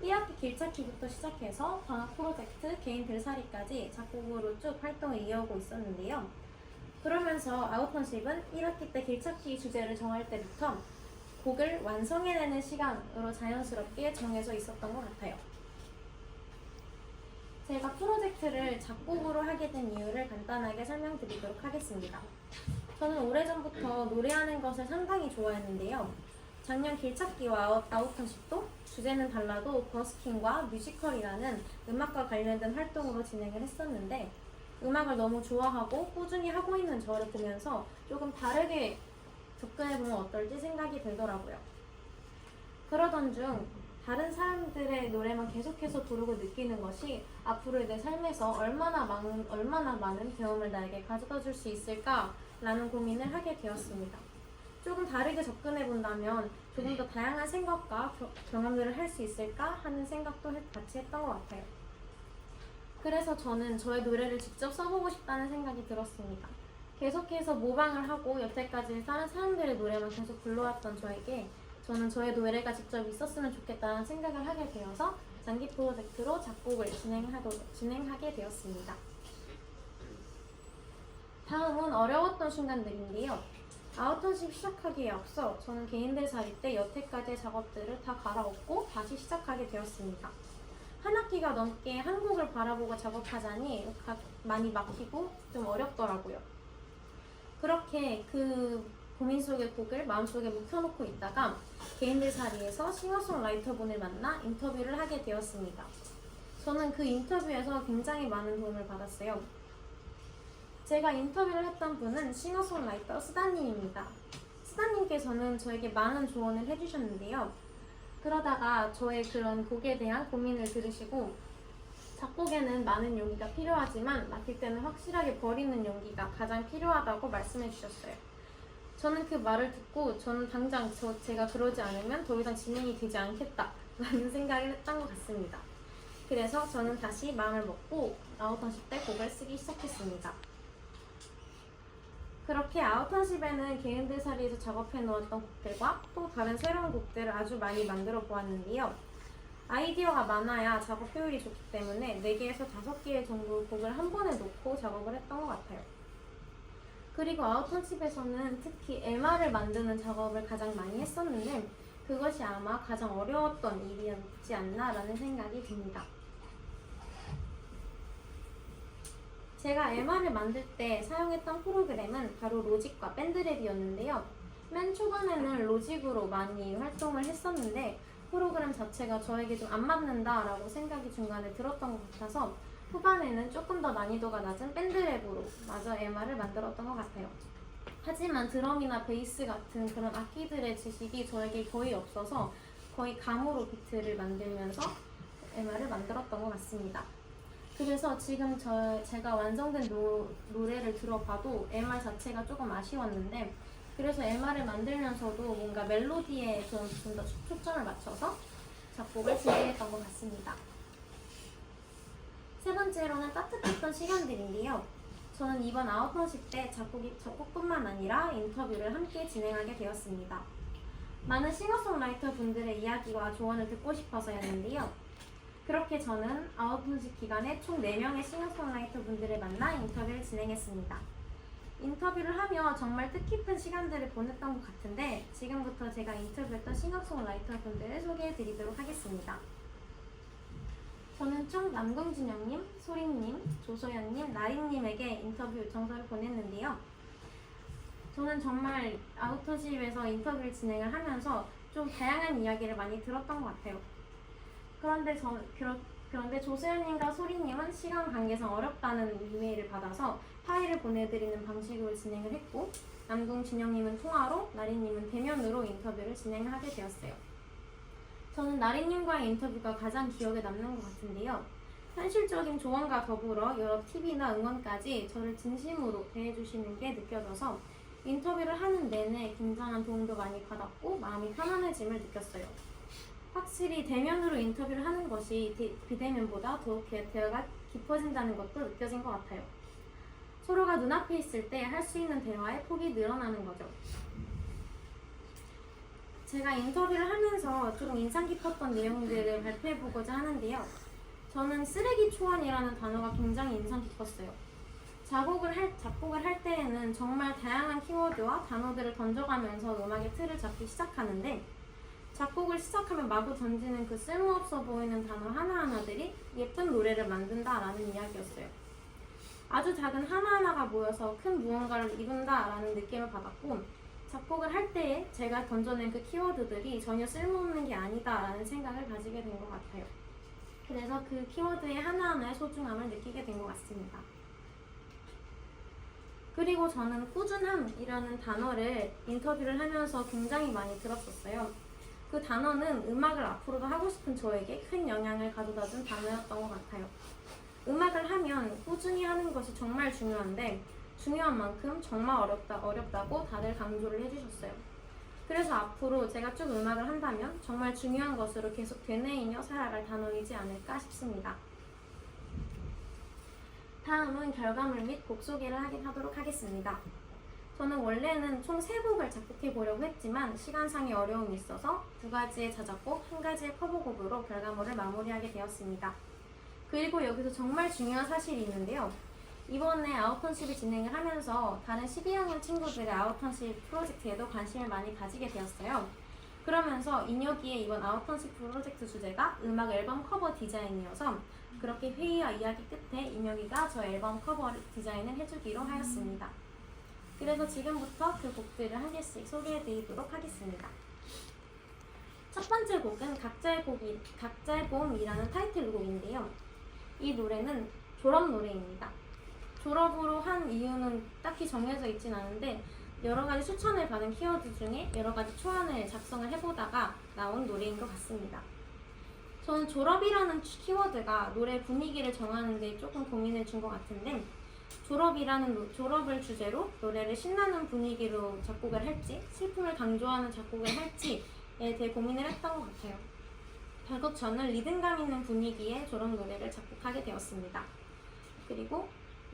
1학기 길찾기부터 시작해서 방학 프로젝트, 개인 들살이까지 작곡으로 쭉 활동을 이어오고 있었는데요. 그러면서 아웃턴십은 1학기 때 길찾기 주제를 정할 때부터 곡을 완성해내는 시간으로 자연스럽게 정해져 있었던 것 같아요. 제가 프로젝트를 작곡으로 하게 된 이유를 간단하게 설명드리도록 하겠습니다. 저는 오래전부터 노래하는 것을 상당히 좋아했는데요. 작년 길찾기와 아웃턴십도 주제는 달라도 버스킹과 뮤지컬이라는 음악과 관련된 활동으로 진행을 했었는데 음악을 너무 좋아하고 꾸준히 하고 있는 저를 보면서 조금 다르게 접근해보면 어떨지 생각이 들더라고요. 그러던 중 다른 사람들의 노래만 계속해서 부르고 느끼는 것이 앞으로의 내 삶에서 얼마나 많은 배움을 나에게 가져다 줄 수 있을까라는 고민을 하게 되었습니다. 조금 다르게 접근해본다면 조금 더 다양한 생각과 경험들을 할 수 있을까 하는 생각도 같이 했던 것 같아요. 그래서 저는 저의 노래를 직접 써보고 싶다는 생각이 들었습니다. 계속해서 모방을 하고 여태까지 다른 사람들의 노래만 계속 불러왔던 저에게 저는 저의 노래가 직접 있었으면 좋겠다는 생각을 하게 되어서 장기 프로젝트로 작곡을 진행하게 되었습니다. 다음은 어려웠던 순간들인데요. 아웃턴십 시작하기에 앞서 저는 개인들 살이 때 여태까지의 작업들을 다 갈아엎고 다시 시작하게 되었습니다. 한 학기가 넘게 한 곡을 바라보고 작업하자니 많이 막히고 좀 어렵더라고요. 그렇게 그 고민 속의 곡을 마음속에 묵혀놓고 있다가 개인들 사리에서 싱어송라이터분을 만나 인터뷰를 하게 되었습니다. 저는 그 인터뷰에서 굉장히 많은 도움을 받았어요. 제가 인터뷰를 했던 분은 싱어송라이터 스다님입니다. 스다님께서는 저에게 많은 조언을 해주셨는데요. 그러다가 저의 그런 곡에 대한 고민을 들으시고 작곡에는 많은 용기가 필요하지만 맡길 때는 확실하게 버리는 용기가 가장 필요하다고 말씀해 주셨어요. 저는 그 말을 듣고 저는 당장 제가 그러지 않으면 더 이상 진행이 되지 않겠다라는 생각을 했던 것 같습니다. 그래서 저는 다시 마음을 먹고 아웃턴십 때 곡을 쓰기 시작했습니다. 그렇게 아웃턴십에는 개인들 사리에서 작업해 놓았던 곡들과 또 다른 새로운 곡들을 아주 많이 만들어 보았는데요. 아이디어가 많아야 작업 효율이 좋기 때문에 4개에서 5개 정도 곡을 한 번에 놓고 작업을 했던 것 같아요. 그리고 아웃턴십에서는 특히 MR을 만드는 작업을 가장 많이 했었는데 그것이 아마 가장 어려웠던 일이었지 않나라는 생각이 듭니다. 제가 MR을 만들 때 사용했던 프로그램은 바로 로직과 밴드랩이었는데요. 맨 초반에는 로직으로 많이 활동을 했었는데 프로그램 자체가 저에게 좀 안 맞는다라고 생각이 중간에 들었던 것 같아서 후반에는 조금 더 난이도가 낮은 밴드랩으로 마저 MR을 만들었던 것 같아요. 하지만 드럼이나 베이스 같은 그런 악기들의 지식이 저에게 거의 없어서 거의 감으로 비트를 만들면서 MR을 만들었던 것 같습니다. 그래서 지금 제가 완성된 노래를 들어봐도 MR 자체가 조금 아쉬웠는데 그래서 MR을 만들면서도 뭔가 멜로디에 좀 더 초점을 맞춰서 작곡을 진행했던 것 같습니다. 세 번째로는 따뜻했던 시간들인데요. 저는 이번 아웃턴십 때 작곡뿐만 아니라 인터뷰를 함께 진행하게 되었습니다. 많은 싱어송라이터 분들의 이야기와 조언을 듣고 싶어서였는데요. 그렇게 저는 아웃턴십 기간에 총 4명의 싱어송라이터 분들을 만나 인터뷰를 진행했습니다. 인터뷰를 하며 정말 뜻깊은 시간들을 보냈던 것 같은데 지금부터 제가 인터뷰했던 싱어송라이터 분들을 소개해 드리도록 하겠습니다. 저는 총 남궁진영님, 소리님, 조소연님, 나린님에게 인터뷰 요청서를 보냈는데요. 저는 정말 아웃턴십에서 인터뷰를 진행을 하면서 좀 다양한 이야기를 많이 들었던 것 같아요. 그런데 조소연님과 소리님은 시간 관계상 어렵다는 이메일을 받아서 파일을 보내드리는 방식으로 진행을 했고 남궁진영님은 통화로, 나린님은 대면으로 인터뷰를 진행하게 되었어요. 저는 나린님과의 인터뷰가 가장 기억에 남는 것 같은데요. 현실적인 조언과 더불어 여러 팁이나 응원까지 저를 진심으로 대해주시는 게 느껴져서 인터뷰를 하는 내내 굉장한 도움도 많이 받았고 마음이 편안해짐을 느꼈어요. 확실히 대면으로 인터뷰를 하는 것이 비대면보다 더욱 대화가 깊어진다는 것도 느껴진 것 같아요. 서로가 눈앞에 있을 때 할 수 있는 대화의 폭이 늘어나는 거죠. 제가 인터뷰를 하면서 좀 인상 깊었던 내용들을 발표해보고자 하는데요. 저는 쓰레기 초안이라는 단어가 굉장히 인상 깊었어요. 작곡을 할 때에는 정말 다양한 키워드와 단어들을 던져가면서 음악의 틀을 잡기 시작하는데 작곡을 시작하면 마구 던지는 그 쓸모없어 보이는 단어 하나하나들이 예쁜 노래를 만든다라는 이야기였어요. 아주 작은 하나하나가 모여서 큰 무언가를 이룬다라는 느낌을 받았고 작곡을 할 때에 제가 던져낸 그 키워드들이 전혀 쓸모없는 게 아니다라는 생각을 가지게 된 것 같아요. 그래서 그 키워드의 하나하나의 소중함을 느끼게 된 것 같습니다. 그리고 저는 꾸준함이라는 단어를 인터뷰를 하면서 굉장히 많이 들었었어요. 그 단어는 음악을 앞으로도 하고 싶은 저에게 큰 영향을 가져다준 단어였던 것 같아요. 음악을 하면 꾸준히 하는 것이 정말 중요한데 중요한 만큼 정말 어렵다고 다들 강조를 해주셨어요. 그래서 앞으로 제가 쭉 음악을 한다면 정말 중요한 것으로 계속 되뇌이며 살아갈 단어이지 않을까 싶습니다. 다음은 결과물 및 곡 소개를 하도록 하겠습니다. 저는 원래는 총 3곡을 작곡해 보려고 했지만 시간상의 어려움이 있어서 2가지의 자작곡, 1가지의 커버곡으로 결과물을 마무리하게 되었습니다. 그리고 여기서 정말 중요한 사실이 있는데요. 이번에 아웃턴십을 진행을 하면서 다른 12학년 친구들의 아웃턴십 프로젝트에도 관심을 많이 가지게 되었어요. 그러면서 인혁이의 이번 아웃턴십 프로젝트 주제가 음악 앨범 커버 디자인이어서 그렇게 회의와 이야기 끝에 인혁이가 저 앨범 커버 디자인을 해주기로 하였습니다. 그래서 지금부터 그 곡들을 한 개씩 소개해드리도록 하겠습니다. 첫 번째 곡은 각자의 봄이라는 타이틀곡인데요. 이 노래는 졸업 노래입니다. 졸업으로 한 이유는 딱히 정해져 있진 않은데 여러 가지 추천을 받은 키워드 중에 여러 가지 초안을 작성을 해보다가 나온 노래인 것 같습니다. 저는 졸업이라는 키워드가 노래 분위기를 정하는 데 조금 고민을 준 것 같은데 졸업을 주제로 노래를 신나는 분위기로 작곡을 할지 슬픔을 강조하는 작곡을 할지에 대해 고민을 했던 것 같아요. 결국 저는 리듬감 있는 분위기의 졸업 노래를 작곡하게 되었습니다. 그리고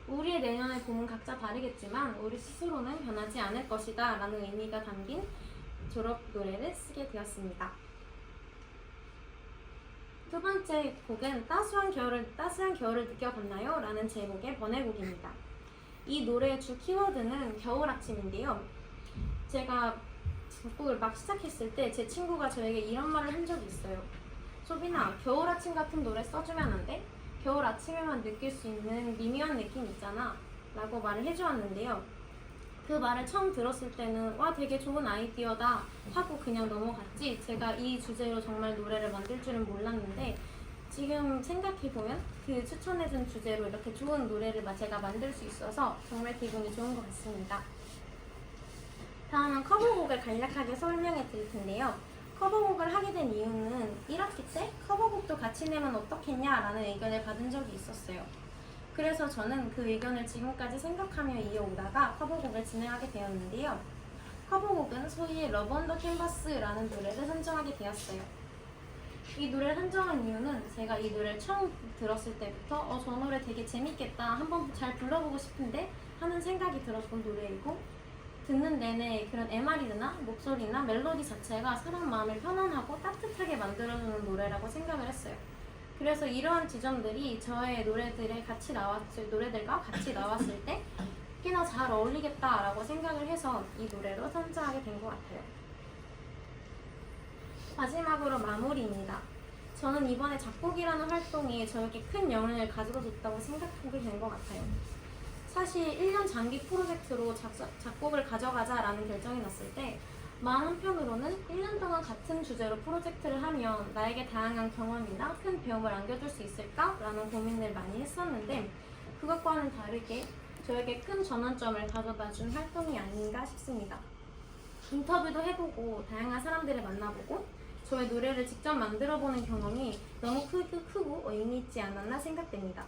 우리의 내년의 봄은 각자 다르겠지만 우리 스스로는 변하지 않을 것이다 라는 의미가 담긴 졸업 노래를 쓰게 되었습니다. 두 번째 곡은 따스한 겨울을 느껴봤나요? 라는 제목의 번외곡입니다. 이 노래의 주 키워드는 겨울 아침인데요. 제가 작곡을 막 시작했을 때 제 친구가 저에게 이런 말을 한 적이 있어요. 소빈아, 겨울 아침 같은 노래 써주면 안 돼? 겨울 아침에만 느낄 수 있는 미묘한 느낌 있잖아 라고 말을 해주었는데요. 그 말을 처음 들었을 때는 와 되게 좋은 아이디어다 하고 그냥 넘어갔지 제가 이 주제로 정말 노래를 만들 줄은 몰랐는데 지금 생각해보면 그 추천해준 주제로 이렇게 좋은 노래를 제가 만들 수 있어서 정말 기분이 좋은 것 같습니다. 다음은 커버곡을 간략하게 설명해 드릴 텐데요. 커버곡을 하게 된 이유는 1학기 때 커버곡도 같이 내면 어떻겠냐라는 의견을 받은 적이 있었어요. 그래서 저는 그 의견을 지금까지 생각하며 이어오다가 커버곡을 진행하게 되었는데요. 커버곡은 소위 러브 언더 캔버스라는 노래를 선정하게 되었어요. 이 노래를 선정한 이유는 제가 이 노래를 처음 들었을 때부터 저 노래 되게 재밌겠다, 한번 잘 불러보고 싶은데 하는 생각이 들었던 노래이고 듣는 내내 그런 MR이나 목소리나 멜로디 자체가 사람 마음을 편안하고 따뜻하게 만들어주는 노래라고 생각을 했어요. 그래서 이러한 지점들이 저의 노래들과 같이 나왔을 때 꽤나 잘 어울리겠다라고 생각을 해서 이 노래로 선정하게 된 것 같아요. 마지막으로 마무리입니다. 저는 이번에 작곡이라는 활동이 저에게 큰 영향을 가져줬다고 생각하게 된 것 같아요. 사실 1년 장기 프로젝트로 작곡을 가져가자라는 결정이 났을 때 마음 한편으로는 1년 동안 같은 주제로 프로젝트를 하면 나에게 다양한 경험이나 큰 배움을 안겨줄 수 있을까라는 고민을 많이 했었는데 그것과는 다르게 저에게 큰 전환점을 가져다준 활동이 아닌가 싶습니다. 인터뷰도 해보고 다양한 사람들을 만나보고 저의 노래를 직접 만들어보는 경험이 너무 크고 의미 있지 않았나 생각됩니다.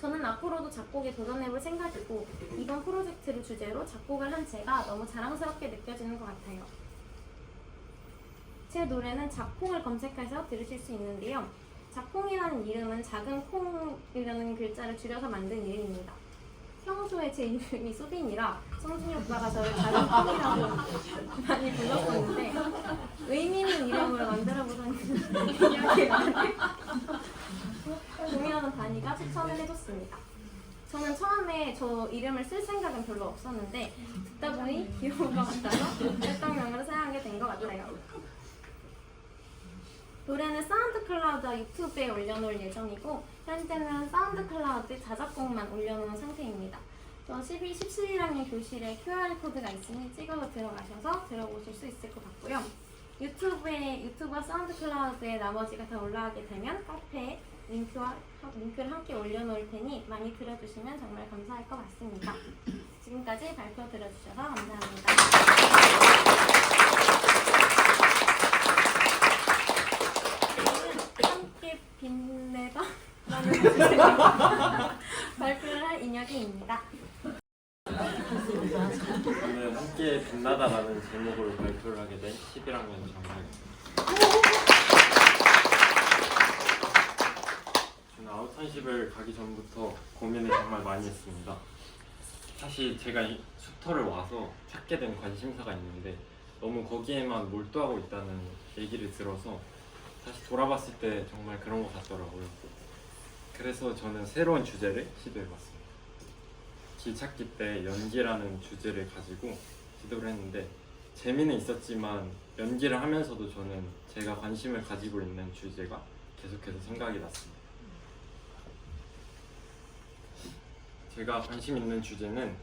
저는 앞으로도 작곡에 도전해볼 생각이고 이번 프로젝트를 주제로 작곡을 한 제가 너무 자랑스럽게 느껴지는 것 같아요. 제 노래는 작콩을 검색해서 들으실 수 있는데요. 작콩이라는 이름은 작은 콩이라는 글자를 줄여서 만든 이름입니다. 평소에 제 이름이 수빈이라 성준이 오빠가 저를 작은 콩이라고 많이 불렀었는데 고민하는 다니가 추천을 해줬습니다. 저는 처음에 저 이름을 쓸 생각은 별로 없었는데 듣다 보니 귀여운 것 같아서 활동명으로 사용하게 된 것 같아요. 노래는 사운드 클라우드와 유튜브에 올려놓을 예정이고 현재는 사운드 클라우드에 자작곡만 올려놓은 상태입니다. 또 11학년 교실에 QR코드가 있으니 찍어서 들어가셔서 들어보실 수 있을 것 같고요. 유튜브와 사운드 클라우드에 나머지가 다 올라가게 되면 카페에 링크를 함께 올려놓을 테니 많이 들어주시면 정말 감사할 것 같습니다. 지금까지 발표 들어주셔서 감사합니다. 함께 빛내다 라는 주제로 발표를 할 인혁이입니다. 저는 함께 빛나다라는 제목으로 발표를 하게 된 11학년 정학입니다. 저는 아웃턴십을 가기 전부터 고민을 정말 많이 했습니다. 사실 제가 이 수터를 와서 찾게 된 관심사가 있는데 너무 거기에만 몰두하고 있다는 얘기를 들어서 다시 돌아봤을 때 정말 그런 것 같더라고요. 그래서 저는 새로운 주제를 시도해봤습니다. 길찾기 때 연기라는 주제를 가지고 시도를 했는데 재미는 있었지만 연기를 하면서도 저는 제가 관심을 가지고 있는 주제가 계속해서 생각이 났습니다. 제가 관심 있는 주제는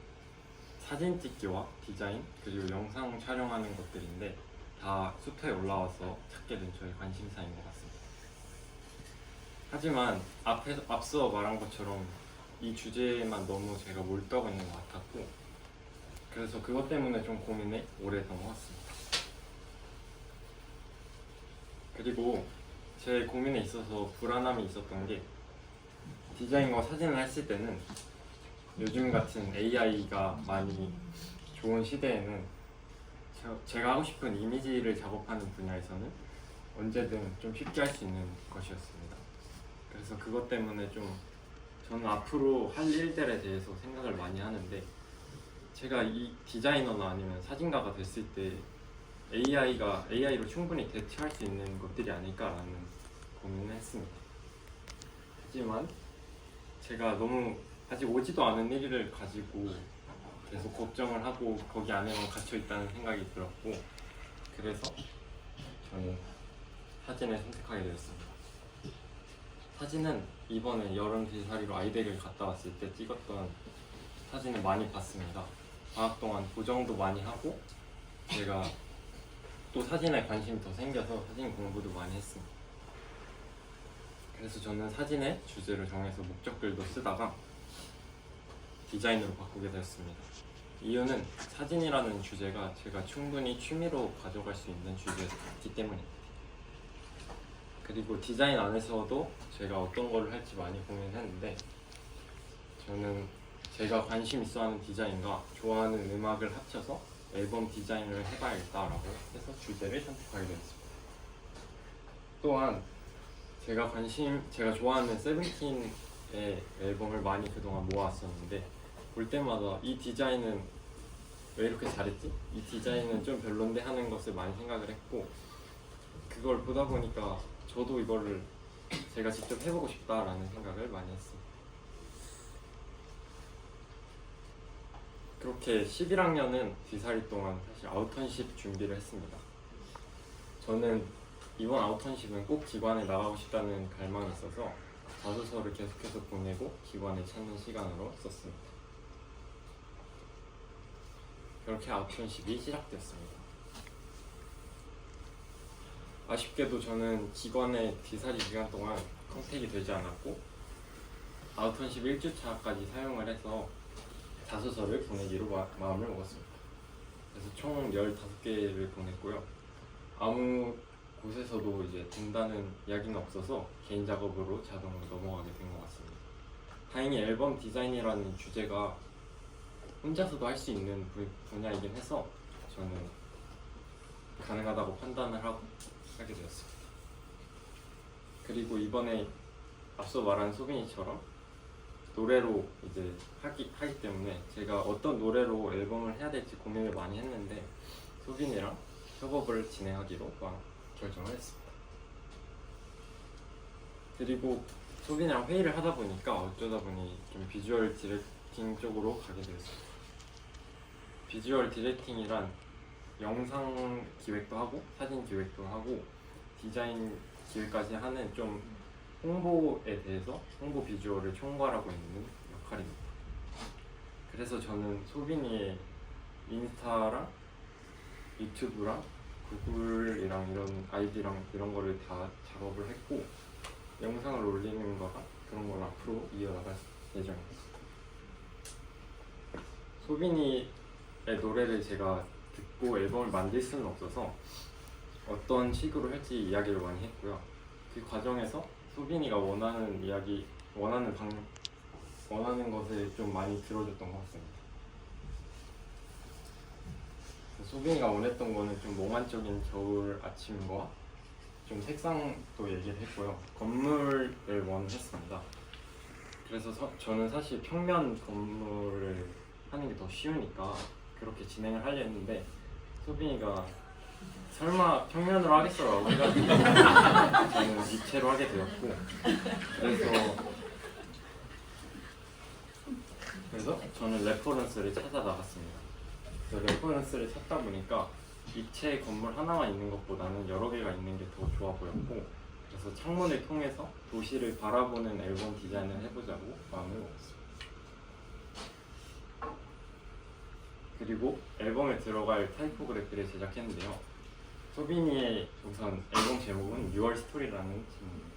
사진 찍기와 디자인 그리고 영상 촬영하는 것들인데 다 수터에 올라와서 찾게 된 저의 관심사인 것 같습니다. 하지만 앞서 말한 것처럼 이 주제에만 너무 제가 몰두하고 있는 것 같았고 그래서 그것 때문에 좀 고민에 오래 넘어갔습니다. 그리고 제 고민에 있어서 불안함이 있었던 게 디자인과 사진을 했을 때는 요즘 같은 AI가 많이 좋은 시대에는 제가 하고 싶은 이미지를 작업하는 분야에서는 언제든 좀 쉽게 할 수 있는 것이었습니다. 그래서 그것 때문에 좀 저는 앞으로 할 일들에 대해서 생각을 많이 하는데 제가 이 디자이너나 아니면 사진가가 됐을 때 AI로 충분히 대체할 수 있는 것들이 아닐까라는 고민을 했습니다. 하지만 제가 너무 아직 오지도 않은 일을 가지고 계속 걱정을 하고 거기 안에만 갇혀 있다는 생각이 들었고 그래서 저는 사진을 선택하게 되었습니다. 사진은 이번에 여름 뒤사리로 아이들을 갔다 왔을 때 찍었던 사진을 많이 봤습니다. 방학 동안 보정도 많이 하고 제가 또 사진에 관심이 더 생겨서 사진 공부도 많이 했습니다. 그래서 저는 사진의 주제를 정해서 목적글도 쓰다가 디자인으로 바꾸게 되었습니다. 이유는 사진이라는 주제가 제가 충분히 취미로 가져갈 수 있는 주제였기 때문입니다. 그리고 디자인 안에서도 제가 어떤 걸 할지 많이 고민했는데 저는 제가 관심 있어하는 디자인과 좋아하는 음악을 합쳐서 앨범 디자인을 해봐야겠다라고 해서 주제를 선택하게 되었습니다. 또한 제가 좋아하는 세븐틴의 앨범을 많이 그동안 모았었는데 볼 때마다 이 디자인은 왜 이렇게 잘했지? 이 디자인은 좀 별론데 하는 것을 많이 생각을 했고 그걸 보다 보니까 저도 이거를 제가 직접 해보고 싶다라는 생각을 많이 했습니다. 그렇게 11학년은 뒤살이 동안 사실 아웃턴십 준비를 했습니다. 저는 이번 아웃턴십은 꼭 기관에 나가고 싶다는 갈망이 있어서 자소서를 계속해서 보내고 기관을 찾는 시간으로 썼습니다. 그렇게 아웃턴십이 시작되었습니다. 아쉽게도 저는 기관의 뒤살이 기간 동안 컨택이 되지 않았고 아웃턴십 1주차까지 사용을 해서 자소서를 보내기로 마음을 먹었습니다. 그래서 총 15개를 보냈고요. 아무 곳에서도 이제 된다는 이야기는 없어서 개인 작업으로 자동으로 넘어가게 된 것 같습니다. 다행히 앨범 디자인이라는 주제가 혼자서도 할 수 있는 분야이긴 해서 저는 가능하다고 판단을 하고 하게 되었습니다. 그리고 이번에 앞서 말한 소빈이처럼 노래로 이제 하기 때문에 제가 어떤 노래로 앨범을 해야 될지 고민을 많이 했는데 소빈이랑 협업을 진행하기로 결정을 했습니다. 그리고 소빈이랑 회의를 하다 보니까 어쩌다 보니 좀 비주얼 디렉팅 쪽으로 가게 되었습니다. 비주얼 디렉팅이란 영상 기획도 하고 사진 기획도 하고 디자인 기획까지 하는 좀 홍보에 대해서 홍보 비주얼을 총괄하고 있는 역할입니다. 그래서 저는 소빈이의 인스타랑 유튜브랑 구글이랑 이런 아이디랑 이런 거를 다 작업을 했고 영상을 올리는 거랑 그런 걸 앞으로 이어나갈 예정입니다. 소빈이의 노래를 제가 듣고 앨범을 만들 수는 없어서 어떤 식으로 할지 이야기를 많이 했고요. 그 과정에서 소빈이가 원하는 이야기, 원하는 것을 좀 많이 들어줬던 것 같습니다. 소빈이가 원했던 거는 좀 몽환적인 겨울 아침과 좀 색상도 얘기를 했고요. 건물을 원했습니다. 그래서 저는 사실 평면 건물을 하는 게 더 쉬우니까 그렇게 진행을 하려 했는데 소빈이가 설마 평면으로 하겠어라고 해가지고 저는 입체로 하게 되었고 그래서 저는 레퍼런스를 찾아 나갔습니다. 그래서 레퍼런스를 찾다 보니까 입체 건물 하나만 있는 것보다는 여러 개가 있는 게 더 좋아 보였고 그래서 창문을 통해서 도시를 바라보는 앨범 디자인을 해보자고 마음을 먹었습니다. 그리고 앨범에 들어갈 타이포그래피를 제작했는데요. 소빈이의 우선 앨범 제목은 6월 스토리라는 제목입니다.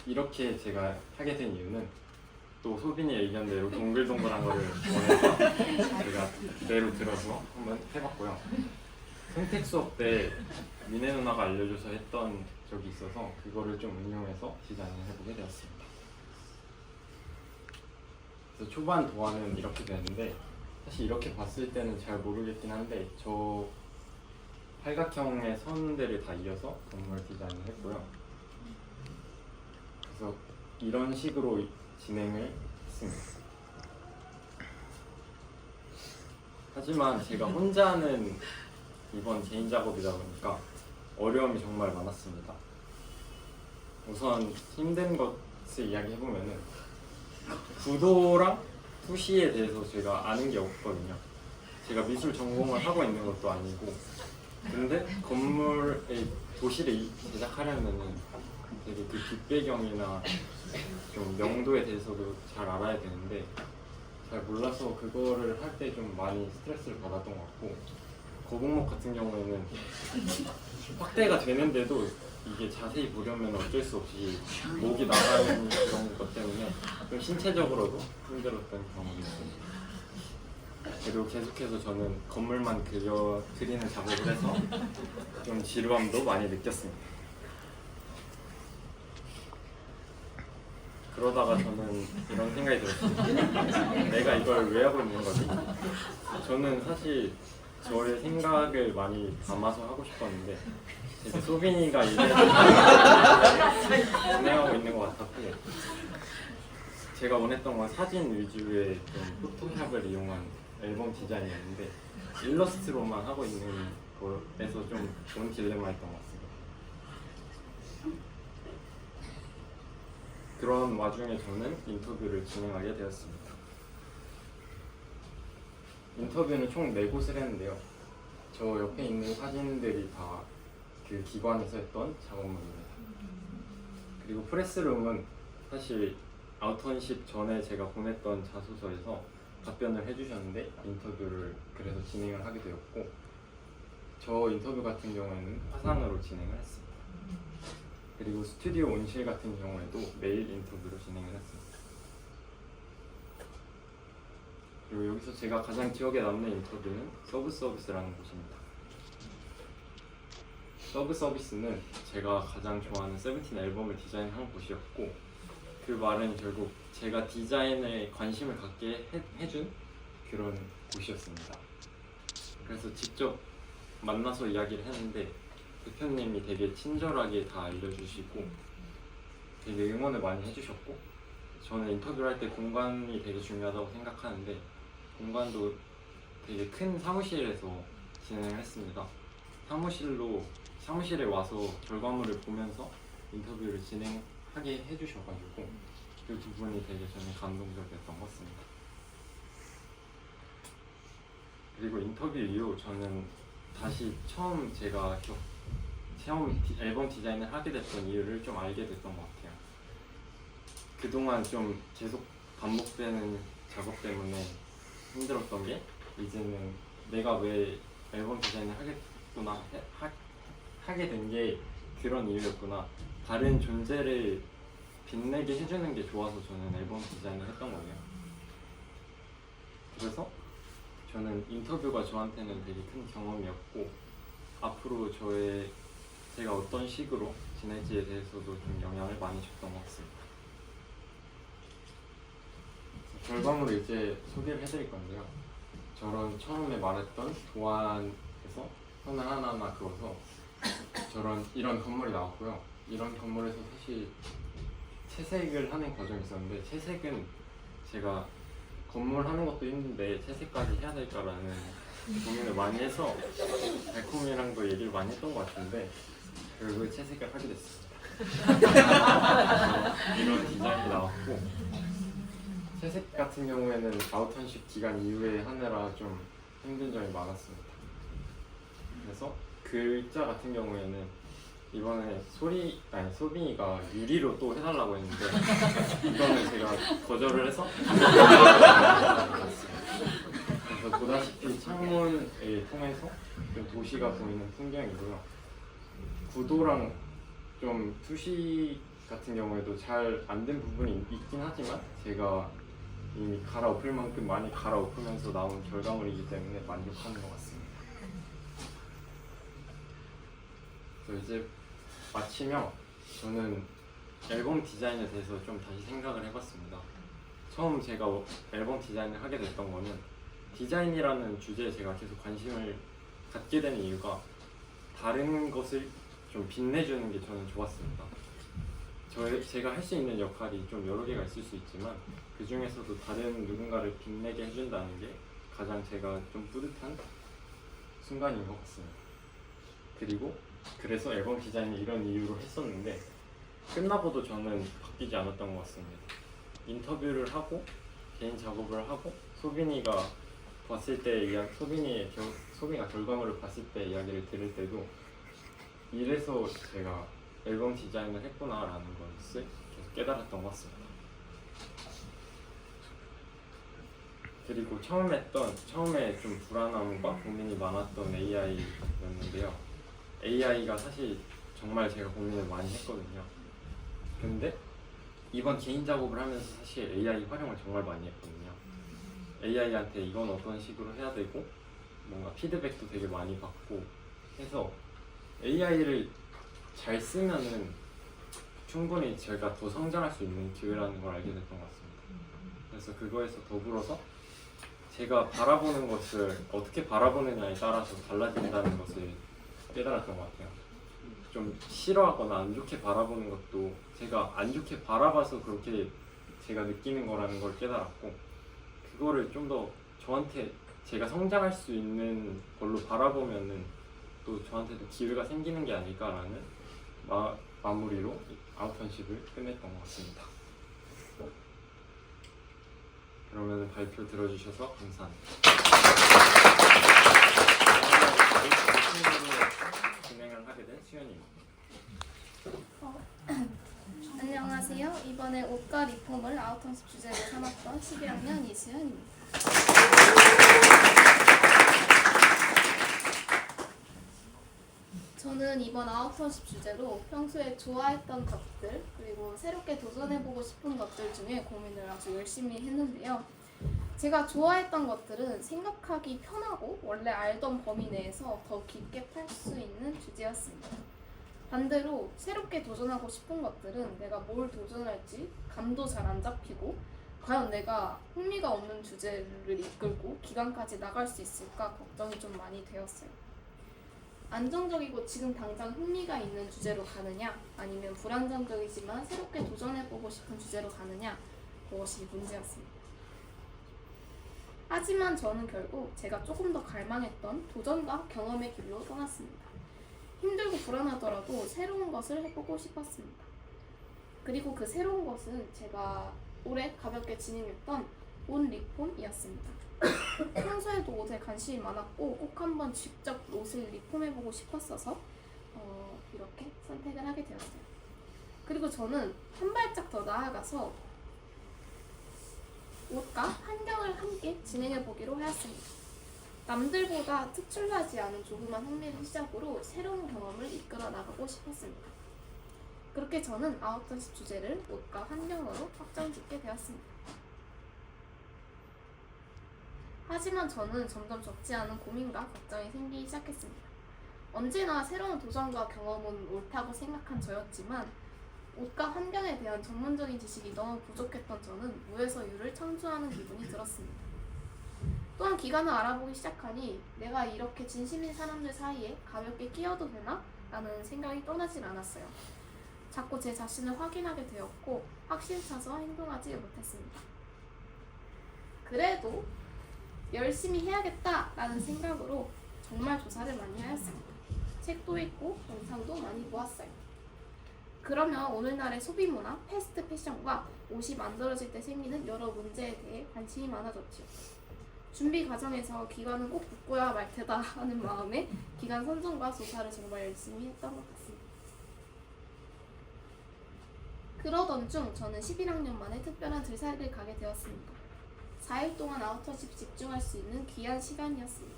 이렇게 제가 하게 된 이유는 또 소빈이의 의견대로 동글동글한 거를 원해서 제가 그대로 들어서 한번 해봤고요. 선택 수업 때 미네 누나가 알려줘서 했던 적이 있어서 그거를 좀 응용해서 디자인을 해보게 되었습니다. 그래서 초반 도안은 이렇게 되는데 사실 이렇게 봤을 때는 잘 모르겠긴 한데 저 팔각형의 선들을 다 이어서 건물 디자인을 했고요. 그래서 이런 식으로 진행을 했습니다. 하지만 제가 혼자 하는 이번 개인 작업이다 보니까 어려움이 정말 많았습니다. 우선 힘든 것을 이야기해보면은 구도랑 투시에 대해서 제가 아는 게 없거든요. 제가 미술 전공을 하고 있는 것도 아니고 근데 건물의 도시를 제작하려면은 되게 그 뒷배경이나 좀 명도에 대해서도 잘 알아야 되는데 잘 몰라서 그거를 할 때 좀 많이 스트레스를 받았던 것 같고 거북목 같은 경우에는 확대가 되는데도 이게 자세히 보려면 어쩔 수 없이 목이 나가는 그런 것 때문에 좀 신체적으로도 힘들었던 경험이 있습니다. 그리고 계속해서 저는 건물만 그리는 작업을 해서 좀 지루함도 많이 느꼈습니다. 그러다가 저는 이런 생각이 들었습니다. 내가 이걸 왜 하고 있는 거지? 저는 사실 저의 생각을 많이 담아서 하고 싶었는데 되게 소빈이가 진행하고 있는 것 같았고 제가 원했던 건 사진 위주의 좀 포토샵을 이용한 앨범 디자인이었는데 일러스트로만 하고 있는 거에서 좀 좋은 딜레마였던 것 같습니다. 그런 와중에 저는 인터뷰를 진행하게 되었습니다. 인터뷰는 총 4곳을 했는데요. 저 옆에 있는 사진들이 다 그 기관에서 했던 작업물입니다. 그리고 프레스룸은 사실 아우턴십 전에 제가 보냈던 자소서에서 답변을 해주셨는데 인터뷰를 그래서 진행을 하게 되었고 저 인터뷰 같은 경우에는 화상으로 진행을 했습니다. 그리고 스튜디오 온실 같은 경우에도 메일 인터뷰로 진행을 했습니다. 그리고 여기서 제가 가장 기억에 남는 인터뷰는 서브서비스라는 곳입니다. 서브서비스는 제가 가장 좋아하는 세븐틴 앨범을 디자인한 곳이었고 그 말은 결국 제가 디자인에 관심을 갖게 해준 그런 곳이었습니다. 그래서 직접 만나서 이야기를 했는데 대표님이 되게 친절하게 다 알려주시고 되게 응원을 많이 해주셨고 저는 인터뷰를 할 때 공간이 되게 중요하다고 생각하는데 공간도 되게 큰 사무실에서 진행을 했습니다. 사무실에 와서 결과물을 보면서 인터뷰를 진행하게 해주셔가지고 그 부분이 되게 저는 감동적이었던 것 같습니다. 그리고 인터뷰 이후 저는 다시 처음 앨범 디자인을 하게 됐던 이유를 좀 알게 됐던 것 같아요. 그동안 좀 계속 반복되는 작업 때문에 힘들었던 게 이제는 내가 왜 앨범 디자인을 하게 된 게 그런 이유였구나. 다른 존재를 빛내게 해주는 게 좋아서 저는 앨범 디자인을 했던 거예요. 그래서 저는 인터뷰가 저한테는 되게 큰 경험이었고 앞으로 제가 어떤 식으로 지낼지에 대해서도 좀 영향을 많이 줬던 것 같습니다. 결과물을 이제 소개를 해드릴 건데요. 저런 처음에 말했던 도안에서 선을 하나하나 그어서 이런 건물이 나왔고요. 이런 건물에서 사실 채색을 하는 과정이 있었는데 채색은 제가 건물 하는 것도 힘든데 채색까지 해야 될까라는 고민을 많이 해서 달콤이랑도 얘기를 많이 했던 것 같은데 결국에 채색을 하게 됐습니다. 이런 디자인이 나왔고 채색 같은 경우에는 아웃턴십 기간 이후에 하느라 좀 힘든 점이 많았습니다. 그래서 글자 같은 경우에는 이번에 소빈이가 유리로 또 해달라고 했는데 이거는 제가 거절을 해서 그래서 보다시피 창문을 통해서 좀 도시가 보이는 풍경이고요. 구도랑 좀 투시 같은 경우에도 잘 안 된 부분이 있긴 하지만 제가 이미 갈아엎을 만큼 많이 갈아엎으면서 나온 결과물이기 때문에 만족하는 것 같습니다. 그래서 이제 마치며 저는 앨범 디자인에 대해서 좀 다시 생각을 해봤습니다. 처음 제가 앨범 디자인을 하게 됐던 거는 디자인이라는 주제에 제가 계속 관심을 갖게 되는 이유가 다른 것을 좀 빛내주는 게 저는 좋았습니다. 제가 할 수 있는 역할이 좀 여러 개가 있을 수 있지만 그 중에서도 다른 누군가를 빛내게 해준다는 게 가장 제가 좀 뿌듯한 순간인 것 같습니다. 그래서 앨범 디자인을 이런 이유로 했었는데 끝나고도 저는 바뀌지 않았던 것 같습니다. 인터뷰를 하고 개인 작업을 하고 소빈이가 봤을 때 소빈이가 결과물을 봤을 때 이야기를 들을 때도 이래서 제가 앨범 디자인을 했구나라는 것을 계속 깨달았던 것 같습니다. 그리고 처음에 좀 불안함과 고민이 많았던 AI였는데요. AI가 사실 정말 제가 고민을 많이 했거든요. 근데 이번 개인 작업을 하면서 사실 AI 활용을 정말 많이 했거든요. AI한테 이건 어떤 식으로 해야 되고 뭔가 피드백도 되게 많이 받고 해서 AI를 잘 쓰면은 충분히 제가 더 성장할 수 있는 기회라는 걸 알게 됐던 것 같습니다. 그래서 그거에서 더불어서 제가 바라보는 것을 어떻게 바라보느냐에 따라서 달라진다는 것을 깨달았던 것 같아요. 좀 싫어하거나 안 좋게 바라보는 것도 제가 안 좋게 바라봐서 그렇게 제가 느끼는 거라는 걸 깨달았고 그거를 좀 더 저한테 제가 성장할 수 있는 걸로 바라보면은 또 저한테도 기회가 생기는 게 아닐까라는 마무리로 아웃턴십을 끝냈던 것 같습니다. 그러면 발표 들어주셔서 감사합니다. 진행을 하게 된 수연입니다. 안녕하세요. 이번에 옷과 리폼을 아웃턴십 주제로 삼았던 11학년 이수연입니다. 저는 이번 아웃턴십 주제로 평소에 좋아했던 것들 그리고 새롭게 도전해보고 싶은 것들 중에 고민을 아주 열심히 했는데요. 제가 좋아했던 것들은 생각하기 편하고 원래 알던 범위 내에서 더 깊게 팔 수 있는 주제였습니다. 반대로 새롭게 도전하고 싶은 것들은 내가 뭘 도전할지 감도 잘 안 잡히고 과연 내가 흥미가 없는 주제를 이끌고 기간까지 나갈 수 있을까 걱정이 좀 많이 되었어요. 안정적이고 지금 당장 흥미가 있는 주제로 가느냐 아니면 불안정적이지만 새롭게 도전해보고 싶은 주제로 가느냐 그것이 문제였습니다. 하지만 저는 결국 제가 조금 더 갈망했던 도전과 경험의 길로 떠났습니다. 힘들고 불안하더라도 새로운 것을 해보고 싶었습니다. 그리고 그 새로운 것은 제가 올해 가볍게 진행했던 옷 리폼이었습니다. 평소에도 옷에 관심이 많았고 꼭 한번 직접 옷을 리폼해보고 싶었어서 이렇게 선택을 하게 되었어요. 그리고 저는 한 발짝 더 나아가서 옷과 환경을 함께 진행해보기로 하였습니다. 남들보다 특출나지 않은 조그만 흥미를 시작으로 새로운 경험을 이끌어 나가고 싶었습니다. 그렇게 저는 아웃턴십 주제를 옷과 환경으로 확정짓게 되었습니다. 하지만 저는 점점 적지 않은 고민과 걱정이 생기기 시작했습니다. 언제나 새로운 도전과 경험은 옳다고 생각한 저였지만 옷과 환경에 대한 전문적인 지식이 너무 부족했던 저는 무에서 유를 창조하는 기분이 들었습니다. 또한 기간을 알아보기 시작하니 내가 이렇게 진심인 사람들 사이에 가볍게 끼어도 되나? 라는 생각이 떠나질 않았어요. 자꾸 제 자신을 확인하게 되었고 확신 차서 행동하지 못했습니다. 그래도 열심히 해야겠다라는 생각으로 정말 조사를 많이 하였습니다. 책도 읽고 영상도 많이 보았어요. 그러면 오늘날의 소비문화, 패스트 패션과 옷이 만들어질 때 생기는 여러 문제에 대해 관심이 많아졌지요. 준비 과정에서 기간은 꼭 붙고야 말 테다 하는 마음에 기간 선정과 조사를 정말 열심히 했던 것 같습니다. 그러던 중 저는 11학년 만에 특별한 들살기를 가게 되었습니다. 4일 동안 아웃턴십 집중할 수 있는 귀한 시간이었습니다.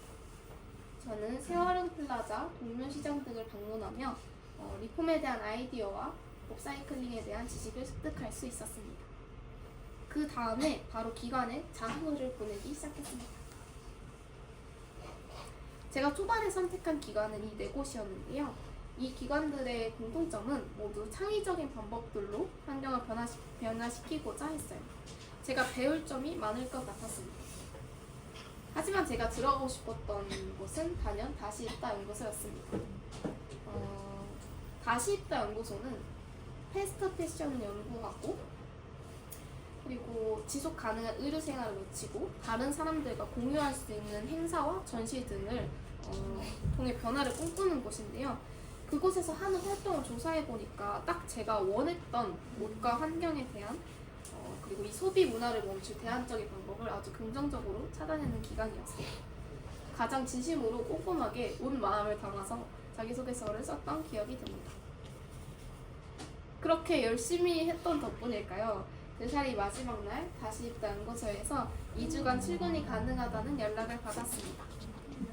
저는 세월은 플라자, 동묘시장 등을 방문하며 리폼에 대한 아이디어와 업사이클링에 대한 지식을 습득할 수 있었습니다. 그 다음에 바로 기관에 자료를 보내기 시작했습니다. 제가 초반에 선택한 기관은 이 4곳이었는데요. 이 기관들의 공통점은 모두 창의적인 방법들로 환경을 변화시키고자 했어요. 제가 배울 점이 많을 것 같았습니다. 하지만 제가 들어가고 싶었던 곳은 단연 다시 입다 연구소였습니다. 다시 입다 연구소는 패스트 패션을 연구하고 그리고 지속 가능한 의류 생활을 놓치고 다른 사람들과 공유할 수 있는 행사와 전시 등을 통해 변화를 꿈꾸는 곳인데요. 그곳에서 하는 활동을 조사해 보니까 딱 제가 원했던 옷과 환경에 대한 그리고 이 소비 문화를 멈출 대안적인 방법을 아주 긍정적으로 찾아내는 기간이었어요. 가장 진심으로 꼼꼼하게 온 마음을 담아서 자기소개서를 썼던 기억이 듭니다. 그렇게 열심히 했던 덕분일까요? 들살이 마지막 날 다시 입다 연구소에서 2주간 출근이 가능하다는 연락을 받았습니다.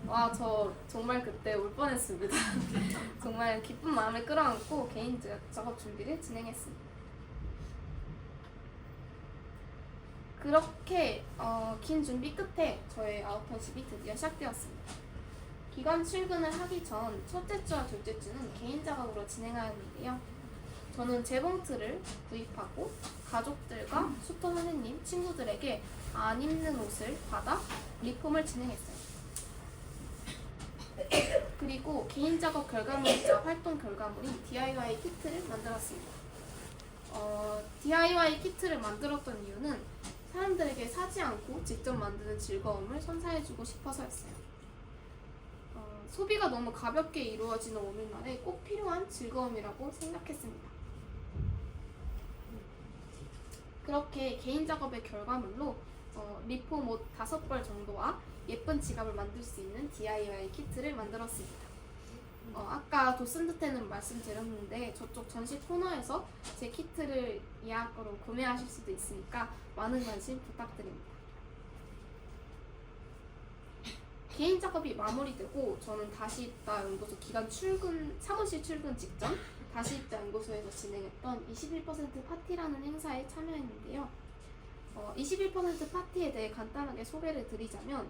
와, 저 정말 그때 울 뻔했습니다. 정말 기쁜 마음을 끌어안고 개인 작업 준비를 진행했습니다. 그렇게 긴 준비 끝에 저의 아웃턴십이 드디어 시작되었습니다. 기관 출근을 하기 전 첫째 주와 둘째 주는 개인 작업으로 진행하였는데요. 저는 재봉틀을 구입하고 가족들과 슈터 선생님, 친구들에게 안 입는 옷을 받아 리폼을 진행했어요. 그리고 개인 작업 결과물이자 활동 결과물인 DIY 키트를 만들었습니다. DIY 키트를 만들었던 이유는 사람들에게 사지 않고 직접 만드는 즐거움을 선사해주고 싶어서였어요. 소비가 너무 가볍게 이루어지는 오늘날에 꼭 필요한 즐거움이라고 생각했습니다. 그렇게 개인 작업의 결과물로 리폼 옷 5벌 정도와 예쁜 지갑을 만들 수 있는 DIY 키트를 만들었습니다. 아까 도슨드 때는 말씀드렸는데 저쪽 전시 코너에서 제 키트를 예약으로 구매하실 수도 있으니까 많은 관심 부탁드립니다. 개인 작업이 마무리되고 저는 다시 입다 연구소 기간 사무실 출근 직전 다시 입다 연구소에서 진행했던 21% 파티라는 행사에 참여했는데요. 21% 파티에 대해 간단하게 소개를 드리자면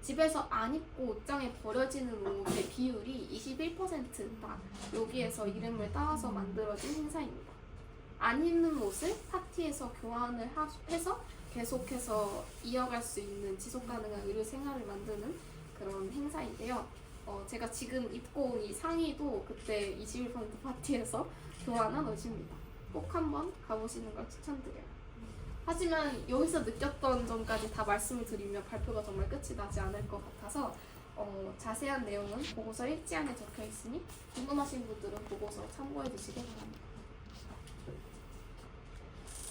집에서 안 입고 옷장에 버려지는 옷의 비율이 21%다. 여기에서 이름을 따와서 만들어진 행사입니다. 안 입는 옷을 파티에서 교환을 해서 계속해서 이어갈 수 있는 지속 가능한 의류 생활을 만드는 그런 행사인데요. 제가 지금 입고 온 이 상의도 그때 21% 파티에서 교환한 옷입니다. 꼭 한번 가보시는 걸 추천드려요. 하지만 여기서 느꼈던 점까지 다 말씀을 드리면 발표가 정말 끝이 나지 않을 것 같아서 자세한 내용은 보고서 일지안에 적혀 있으니 궁금하신 분들은 보고서 참고해 주시기 바랍니다.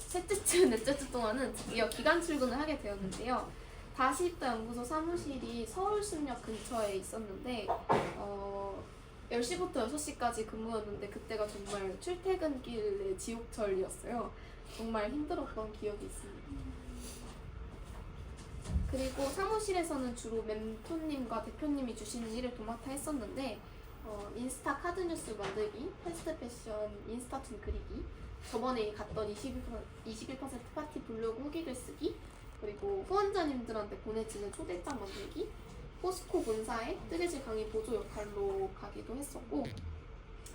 셋째 주, 넷째 주 동안은 드디어 기간 출근을 하게 되었는데요. 다시 입다 연구소 사무실이 서울숲역 근처에 있었는데 10시부터 6시까지 근무였는데 그때가 정말 출퇴근길의 지옥철이었어요. 정말 힘들었던 기억이 있습니다. 그리고 사무실에서는 주로 멘토님과 대표님이 주시는 일을 도맡아 했었는데 인스타 카드 뉴스 만들기, 패스트 패션 인스타툰 그리기, 저번에 갔던 21% 파티 블로그 후기글 쓰기, 그리고 후원자님들한테 보내지는 초대장 만들기, 포스코 본사에 뜨개질 강의 보조 역할로 가기도 했었고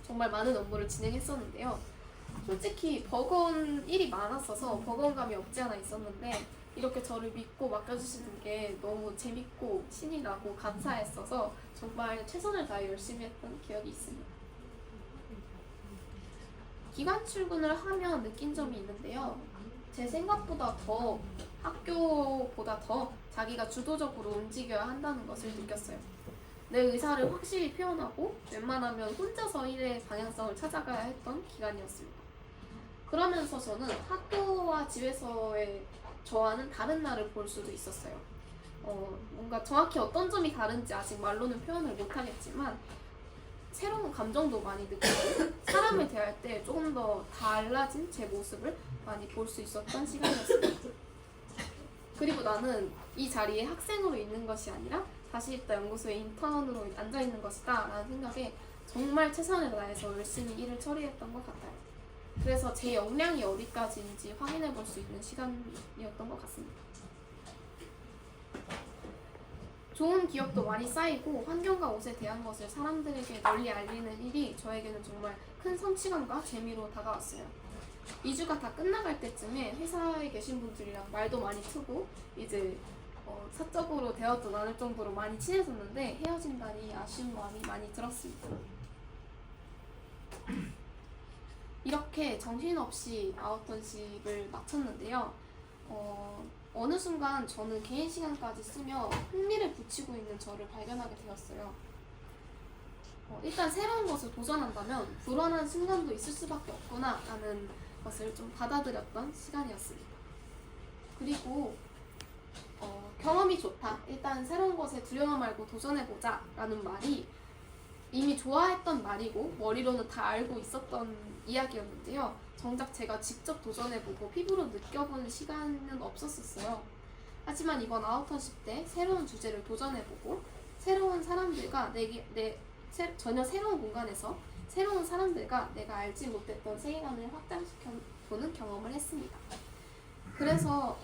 정말 많은 업무를 진행했었는데요. 솔직히 버거운 일이 많았어서 버거운 감이 없지 않아 있었는데 이렇게 저를 믿고 맡겨주시는 게 너무 재밌고 신이 나고 감사했어서 정말 최선을 다해 열심히 했던 기억이 있습니다. 기간 출근을 하면 느낀 점이 있는데요. 제 생각보다 더 학교보다 더 자기가 주도적으로 움직여야 한다는 것을 느꼈어요. 내 의사를 확실히 표현하고 웬만하면 혼자서 일의 방향성을 찾아가야 했던 기간이었습니다. 그러면서 저는 학교와 집에서의 저와는 다른 나를 볼 수도 있었어요. 뭔가 정확히 어떤 점이 다른지 아직 말로는 표현을 못하겠지만 새로운 감정도 많이 느끼고 사람을 대할 때 조금 더 달라진 제 모습을 많이 볼 수 있었던 시간이었습니다. 그리고 나는 이 자리에 학생으로 있는 것이 아니라 다시 입다 연구소에 인턴으로 앉아있는 것이다 라는 생각에 정말 최선을 다해서 열심히 일을 처리했던 것 같아요. 그래서 제 역량이 어디까지인지 확인해 볼 수 있는 시간이었던 것 같습니다. 좋은 기억도 많이 쌓이고 환경과 옷에 대한 것을 사람들에게 널리 알리는 일이 저에게는 정말 큰 성취감과 재미로 다가왔어요. 2주가 다 끝나갈 때쯤에 회사에 계신 분들이랑 말도 많이 트고 이제 사적으로 대화도 나눌 정도로 많이 친해졌는데 헤어진다니 아쉬운 마음이 많이 들었습니다. 이렇게 정신없이 아웃턴십을 마쳤는데요. 어느 순간 저는 개인 시간까지 쓰며 흥미를 붙이고 있는 저를 발견하게 되었어요. 일단 새로운 것을 도전한다면 불안한 순간도 있을 수밖에 없구나 라는 것을 좀 받아들였던 시간이었습니다. 그리고 경험이 좋다. 일단 새로운 것에 두려워 말고 도전해보자 라는 말이 이미 좋아했던 말이고 머리로는 다 알고 있었던 이야기였는데요. 정작 제가 직접 도전해보고 피부로 느껴본 시간은 없었어요. 하지만 이번 아웃턴십 때 새로운 주제를 도전해보고 새로운 사람들과 전혀 새로운 공간에서 새로운 사람들과 내가 알지 못했던 세계관을 확장시켜보는 경험을 했습니다. 그래서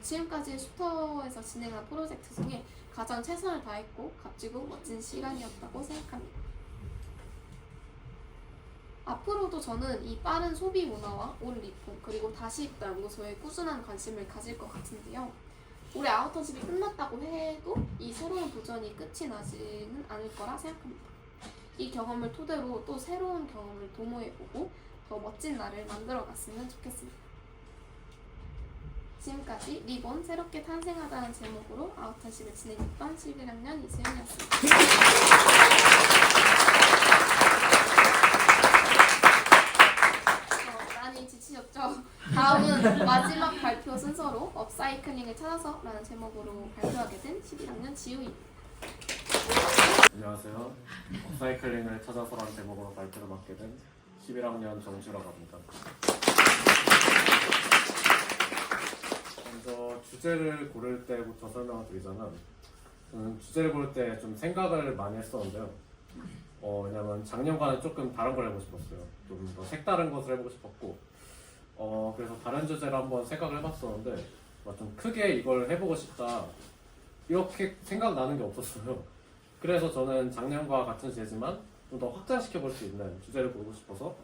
지금까지 슈터에서 진행한 프로젝트 중에 가장 최선을 다했고 값지고 멋진 시간이었다고 생각합니다. 앞으로도 저는 이 빠른 소비 문화와 옷 리폼 그리고 다시 입다 연구소에 꾸준한 관심을 가질 것 같은데요. 올해 아웃턴십이 끝났다고 해도 이 새로운 도전이 끝이 나지는 않을 거라 생각합니다. 이 경험을 토대로 또 새로운 경험을 도모해보고 더 멋진 날을 만들어갔으면 좋겠습니다. 지금까지 리본 새롭게 탄생하다는 제목으로 아웃턴십을 진행했던 11학년 이수연이었습니다. 많이 지치셨죠? 다음은 마지막 발표 순서로 업사이클링을 찾아서 라는 제목으로 발표하게 된 11학년 지우입니다. 안녕하세요. 업사이클링을 찾아서라는 제목으로 발표를 맡게 된 11학년 정주라고 합니다. 먼저 주제를 고를 때부터 설명을 드리자면 저는 주제를 고를 때 좀 생각을 많이 했었는데요. 왜냐면 작년과는 조금 다른 걸 해보고 싶었어요. 좀 더 색다른 것을 해보고 싶었고 그래서 다른 주제를 한번 생각을 해봤었는데 좀 크게 이걸 해보고 싶다 이렇게 생각나는 게 없었어요. 그래서 저는 작년과 같은 주제지만 좀 더 확장시켜 볼 수 있는 주제를 고르고 싶어서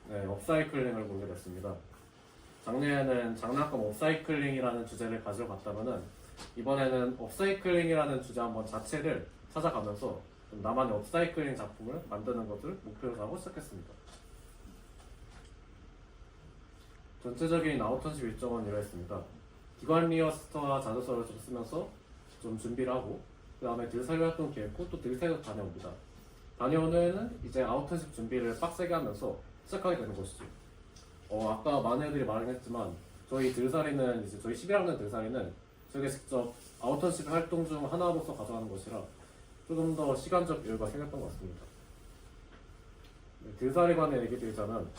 업사이클링을 고르게 됐습니다. 작년에는 장난감 업사이클링이라는 주제를 가져갔다면은 이번에는 업사이클링이라는 주제 한번 자체를 찾아가면서 좀 나만의 업사이클링 작품을 만드는 것을 목표로 하고 시작했습니다. 전체적인 아웃턴십 일정은 이러했습니다. 기관 리허스터와 자소서를 좀 쓰면서 좀 준비를 하고 그 다음에 들사리 활동 기획후 또 들사리 다녀옵니다. 다녀오는 이제 아웃턴십 준비를 빡세게 하면서 시작하게 되는 것이죠. 아까 많은 애들이 말을 했지만 저희 들사리는 이제 저희 11학년 들사리는 저게 직접 아웃턴십 활동 중 하나로서 가져가는 것이라 조금 더 시간적 여유가 생겼던 것 같습니다. 네, 들사리 관에 얘기 드리자면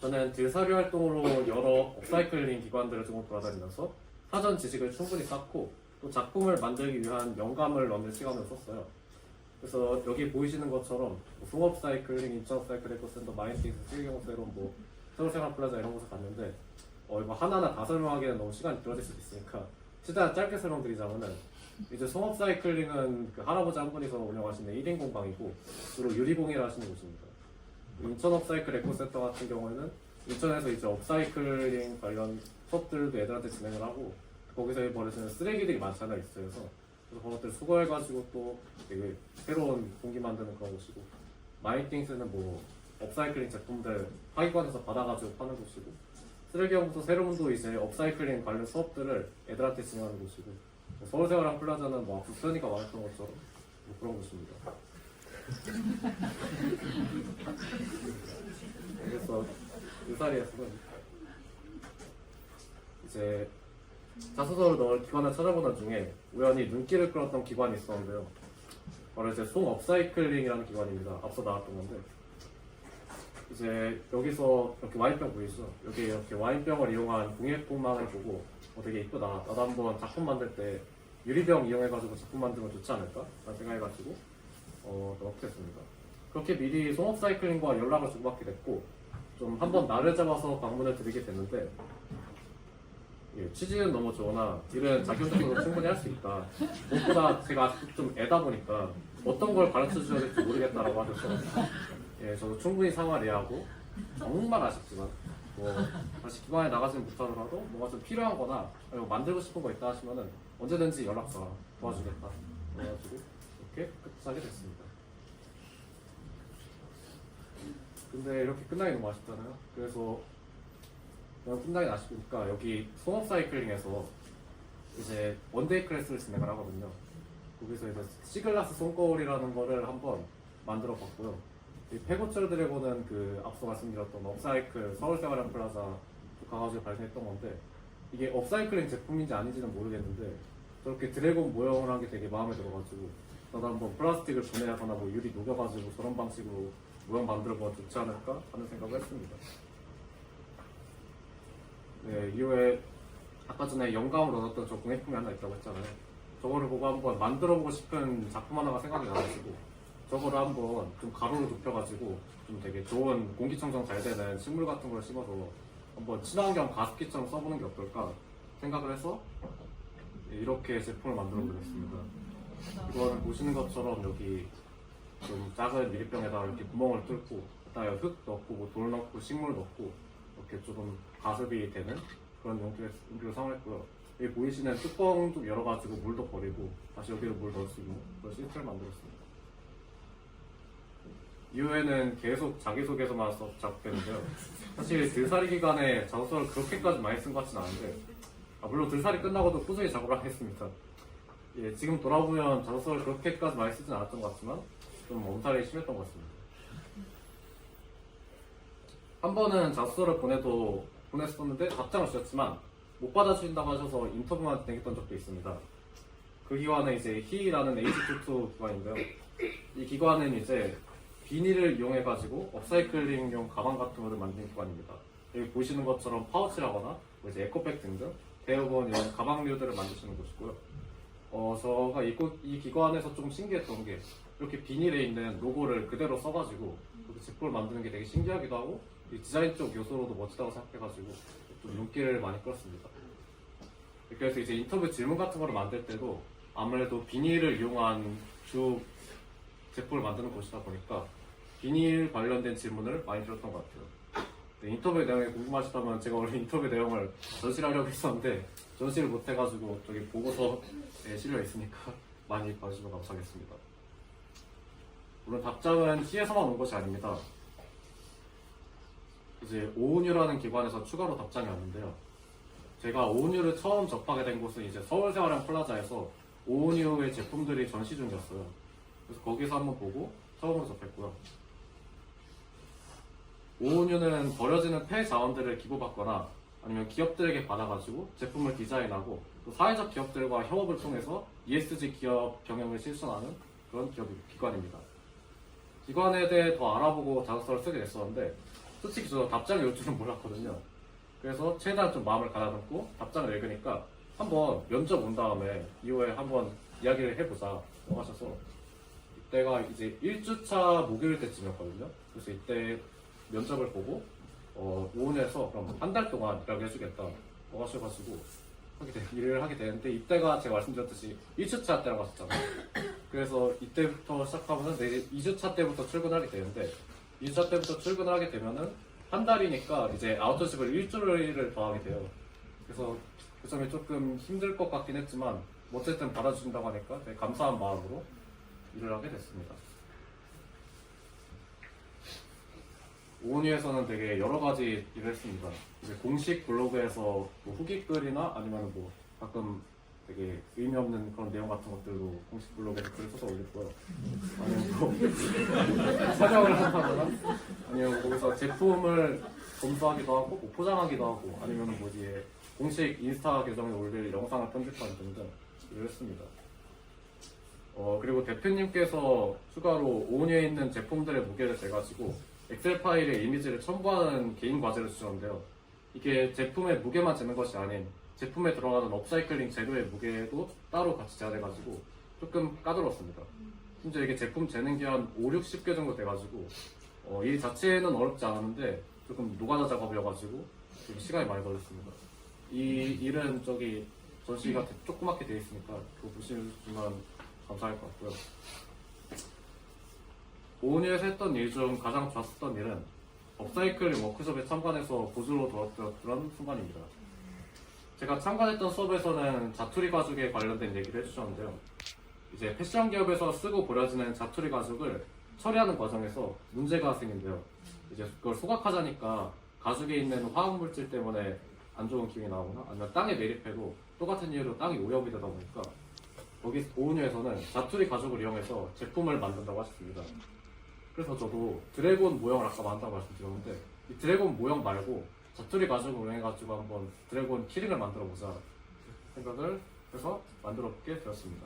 저는 들사리 활동으로 여러 업사이클링 기관들을 조금 돌아다니면서 사전 지식을 충분히 쌓고 또 작품을 만들기 위한 영감을 얻는 시간을 썼어요. 그래서 여기 보이시는 것처럼 송업사이클링, 인천사이클 에코센터, 마인딩스, 세계경세론, 서울생활플라자 이런 곳에 갔는데 이거 하나하나 다 설명하기에는 너무 시간이 길어질 수도 있으니까 최대한 짧게 설명드리자면은 이제 송업사이클링은 그 할아버지 한 분이서 운영하시는 1인 공방이고 주로 유리공예를 하시는 곳입니다. 인천업사이클 에코센터 같은 경우에는 인천에서 이제 업사이클링 관련 수업들도 애들한테 진행을 하고 거기서 벌어지는 쓰레기들이 많잖아요, 있어서. 그래서 그것들 수거해가지고 또 되게 새로운 공기 만드는 그런 곳이고 마이띵스는 업사이클링 제품들 하기관에서 받아가지고 파는 곳이고 쓰레기연구소 세로문도 이제 업사이클링 관련 수업들을 애들한테 진행하는 곳이고 서울생활랑 플라자는 북선이가 말했던 것처럼 그런 곳입니다. 그래서 유사리에서는 이제 자소서를 넣을 기관을 찾아보던 중에 우연히 눈길을 끌었던 기관이 있었는데요. 바로 이제 송업사이클링이라는 기관입니다. 앞서 나왔던 건데 이제 여기서 이렇게 와인병 보이시죠? 여기 이렇게 와인병을 이용한 공예품망을 보고 되게 이쁘다. 나도 한번 작품 만들 때 유리병 이용해가지고 작품 만들면 좋지 않을까? 라는 생각해가지고 넣게 됐습니다. 그렇게 미리 송업사이클링과 연락을 주고받게 됐고 좀 한번 날을 잡아서 방문을 드리게 됐는데 취지는 너무 좋으나 일은 자기 혼자서도 충분히 할 수 있다. 무엇보다 제가 아직 좀 애다 보니까 어떤 걸 가르쳐 주셔야 될지 모르겠다라고 하셔서 저도 충분히 상황을 이해하고 정말 아쉽지만 다시 기관에 나가지는 못하더라도 뭔가 좀 필요한 거나 만들고 싶은 거 있다 하시면은 언제든지 연락 줘 도와주겠다. 그래가지고 이렇게 끝하게 됐습니다. 근데 이렇게 끝나기 너무 아쉽잖아요. 그래서 그냥 끝나기 아쉽으니까 여기 송업사이클링에서 이제 원데이 클래스를 진행을 하거든요. 거기서 이제 시글라스 손거울이라는 거를 한번 만들어 봤고요. 이 페고철 드래곤은 그 앞서 말씀드렸던 업사이클 서울생활랑 플라자 가가지고 발생했던 건데 이게 업사이클링 제품인지 아닌지는 모르겠는데 저렇게 드래곤 모형을 한 게 되게 마음에 들어가지고 나도 한번 플라스틱을 분해하거나 유리 녹여가지고 저런 방식으로 모형 만들어보면 좋지 않을까 하는 생각을 했습니다. 네, 이후에 아까 전에 영감을 얻었던 저 공예품이 하나 있다고 했잖아요. 저거를 보고 한번 만들어보고 싶은 작품 하나가 생각이 나가지고 저거를 한번 좀 가로로 눕혀가지고 좀 되게 좋은 공기청정 잘 되는 식물 같은 걸 심어서 한번 친환경 가습기처럼 써보는 게 어떨까 생각을 해서 이렇게 제품을 만들어보고 있습니다. 이거는 보시는 것처럼 여기 좀 작은 유리병에다가 이렇게 구멍을 뚫고 그다음에 흙 넣고 돌 넣고 식물 넣고 이렇게 조금 가습이 되는 그런 용기를 사용했고요. 여기 보이시는 뚜껑도 열어가지고 물도 버리고 다시 여기로 물 넣을 수 있는 그런 시스템을 만들었습니다. 이후에는 계속 자기소개서만 작업되는데요. 사실 들살이 기간에 자소서를 그렇게까지 많이 쓴 것 같진 않은데 물론 들살이 끝나고도 꾸준히 작업을 하겠습니다. 지금 돌아보면 자소서를 그렇게까지 많이 쓰진 않았던 것 같지만 좀 엄살이 심했던 것 같습니다. 한 번은 자소서를 보냈었는데 답장을 주셨지만 못 받아주신다고 하셔서 인터뷰만 진행했던 적도 있습니다. 그 기관은 이제 히라는 H22 기관인데요. 이 기관은 이제 비닐을 이용해가지고 업사이클링용 가방 같은 거를 만드는 기관입니다. 여기 보시는 것처럼 파우치라거나 이제 에코백 등등 대부분 이런 가방류들을 만드시는 곳이고요. 제가 이 기관에서 좀 신기했던 게 이렇게 비닐에 있는 로고를 그대로 써가지고 이렇게 제품을 만드는 게 되게 신기하기도 하고 이 디자인 쪽 요소로도 멋지다고 생각해가지고 좀 눈길을 많이 끌었습니다. 그래서 이제 인터뷰 질문 같은 거를 만들 때도 아무래도 비닐을 이용한 주 제품을 만드는 곳이다 보니까 비닐 관련된 질문을 많이 들었던 것 같아요. 네, 인터뷰 내용이 궁금하시다면 제가 원래 인터뷰 내용을 전시하려고 했었는데 전시를 못해가지고 저기 보고서에 실려 있으니까 많이 봐주시면 감사하겠습니다. 물론 답장은 T에서만 온 것이 아닙니다. 이제 오은유라는 기관에서 추가로 답장이 왔는데요. 제가 오은유를 처음 접하게 된 곳은 이제 서울생활형 플라자에서 오온유의 제품들이 전시 중이었어요. 그래서 거기서 한번 보고 처음으로 접했고요. 오온유는 버려지는 폐 자원들을 기부받거나 아니면 기업들에게 받아가지고 제품을 디자인하고 또 사회적 기업들과 협업을 통해서 ESG 기업 경영을 실천하는 그런 기관입니다. 기관에 대해 더 알아보고 자소서를 쓰게 됐었는데 솔직히 저 답장이 올 줄은 몰랐거든요. 그래서 최대한 좀 마음을 가다듬고 답장을 읽으니까 한번 면접 온 다음에 이후에 한번 이야기를 해보자고 하셔서 이때가 이제 1주차 목요일 때쯤이었거든요. 그래서 이때 면접을 보고 오온에서 그럼 한 달 동안 일하게 해주겠다고 하셔가지고 일을 하게 되는데 이때가 제가 말씀드렸듯이 1주차 때라고 하셨잖아요. 그래서 이때부터 시작하면은 이제 2주차 때부터 출근하게 되는데 2주차 때부터 출근을 하게 되면은 한 달이니까 이제 아웃턴십을 일주일을 더 하게 돼요. 그래서 그 점이 조금 힘들 것 같긴 했지만 어쨌든 받아주신다고 하니까 되게 감사한 마음으로 일을 하게 됐습니다. 오온유에서는 되게 여러 가지 일을 했습니다. 이제 공식 블로그에서 뭐 후기 글이나 아니면 뭐 가끔 되게 의미 없는 그런 내용 같은 것들도 공식 블로그에서 글을 써서 올렸고요. 아니면 뭐 촬영을 한다거나 아니면 거기서 제품을 검수하기도 하고 뭐 포장하기도 하고 아니면 뭐지 공식 인스타 계정에 올릴 영상을 편집하는 등등 일을 했습니다. 그리고 대표님께서 추가로 오온유에 있는 제품들의 무게를 재가지고 엑셀 파일에 이미지를 첨부하는 개인 과제를 주셨는데요. 이게 제품의 무게만 재는 것이 아닌 제품에 들어가는 업사이클링 재료의 무게도 따로 같이 재야돼가지고 조금 까다로웠습니다. 심지어 이게 제품 재는 게 한 5, 60개 정도 돼가지고 일 자체는 어렵지 않았는데 조금 노가다 작업이어가지고 되게 시간이 많이 걸렸습니다. 이 일은 저기 전시가 조그맣게 돼 있으니까 그거 보시면 감사할 것 같고요. 오온유에서 했던 일 중 가장 좋았었던 일은 업사이클링 워크숍에 참관해서 보조로 도왔던 그런 순간입니다. 제가 참관했던 수업에서는 자투리 가죽에 관련된 얘기를 해주셨는데요. 이제 패션 기업에서 쓰고 버려지는 자투리 가죽을 처리하는 과정에서 문제가 생긴대요. 이제 그걸 소각하자니까 가죽에 있는 화학물질 때문에 안 좋은 기운이 나오거나 아니면 땅에 매립해도 똑같은 이유로 땅이 오염이 되다 보니까 여기 오온유에서는 자투리 가죽을 이용해서 제품을 만든다고 하셨습니다. 그래서 저도 드래곤 모형을 아까 만든다고 말씀드렸는데 이 드래곤 모형 말고 자투리 가죽을 이용해가지고 한번 드래곤 키링을 만들어보자 생각을 해서 만들어보게 되었습니다.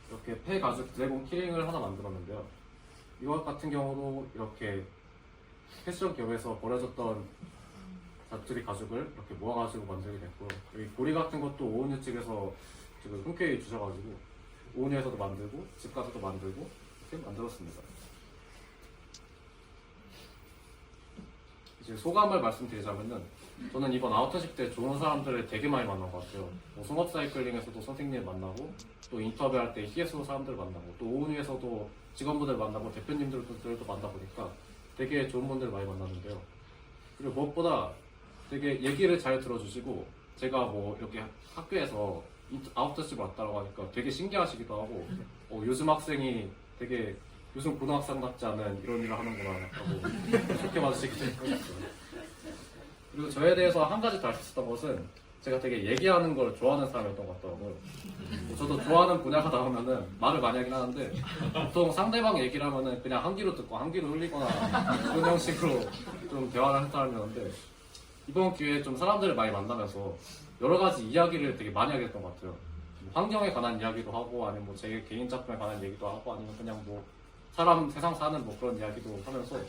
이렇게 폐 가죽 드래곤 키링을 하나 만들었는데요. 이것 같은 경우도 이렇게 패션 기업에서 버려졌던 자투리 가죽을 이렇게 모아가지고 만들게 됐고요. 여기 고리 같은 것도 오온유 측에서 지금 흔쾌히 주셔가지고 오온유에서도 만들고 집 가서도 만들고 이렇게 만들었습니다. 이제 소감을 말씀드리자면은 저는 이번 아웃턴십 때 좋은 사람들을 되게 많이 만난 것 같아요. 뭐 송업사이클링에서도 선생님 만나고 또 인터뷰할 때 히에스로 사람들 만나고 또 오온유에서도 직원분들 만나고 대표님들도 만나보니까 되게 좋은 분들 많이 만났는데요. 그리고 무엇보다 되게 얘기를 잘 들어주시고 제가 뭐 이렇게 학교에서 아웃턴십 왔다고 하니까 되게 신기하시기도 하고 요즘 학생이 되게 요즘 고등학생 같지 않은 이런 일을 하는구나 하고 좋게 봐주시기도 했고요. 그리고 저에 대해서 한 가지 더 알 수 있었던 것은 제가 되게 얘기하는 걸 좋아하는 사람이었던 것 같더라고요. 저도 좋아하는 분야가 나오면은 말을 많이 하긴 하는데 보통 상대방 얘기를 하면은 그냥 한 귀로 듣고 한 귀로 흘리거나 그런 형식으로 좀 대화를 하는 사람이었는데 이번 기회에 좀 사람들을 많이 만나면서 여러 가지 이야기를 되게 많이 하게 됐던 것 같아요. 환경에 관한 이야기도 하고 아니면 뭐 제 개인 작품에 관한 얘기도 하고 아니면 그냥 뭐 사람 세상 사는 뭐 그런 이야기도 하면서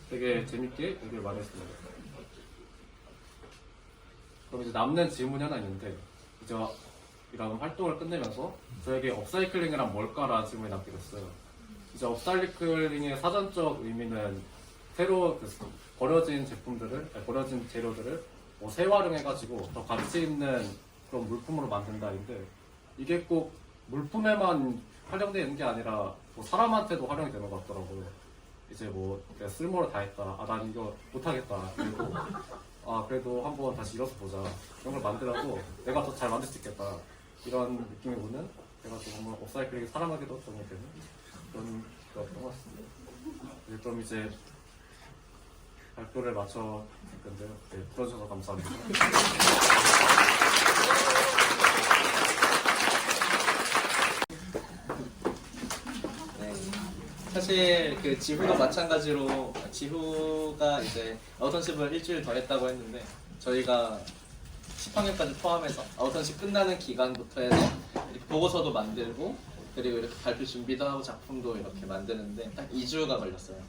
되게 재밌게 얘기를 많이 했습니다. 그럼 이제 남는 질문이 하나 있는데 이제 이런 활동을 끝내면서 저에게 업사이클링이란 뭘까라는 질문이 남게 됐어요. 이제 업사이클링의 사전적 의미는 새로 버려진 제품들을 버려진 재료들을 뭐 재활용해가지고 더 가치 있는 그런 물품으로 만든다인데 이게 꼭 물품에만 활용되는 게 아니라 뭐 사람한테도 활용이 되는 것 같더라고요. 이제 뭐 내가 쓸모를 다했다. 난 이거 못하겠다. 그래도 한번 다시 일어서 보자. 이런 걸 만들어도 내가 더 잘 만들 수 있겠다. 이런 느낌이 오는 제가 정말 업사이클링이 사랑하기도 정이 되는 그런 거였던 것 같습니다. 그럼 이제 발표를 마쳐 볼 건데요. 네, 들어주셔서 감사합니다. 사실 그 지후도 마찬가지로 지후가 이제 아웃턴십을 일주일 더 했다고 했는데 저희가 10학년까지 포함해서 아웃턴십 끝나는 기간부터 해서 이렇게 보고서도 만들고 그리고 이렇게 발표 준비도 하고 작품도 이렇게 만드는데 딱 2주가 걸렸어요.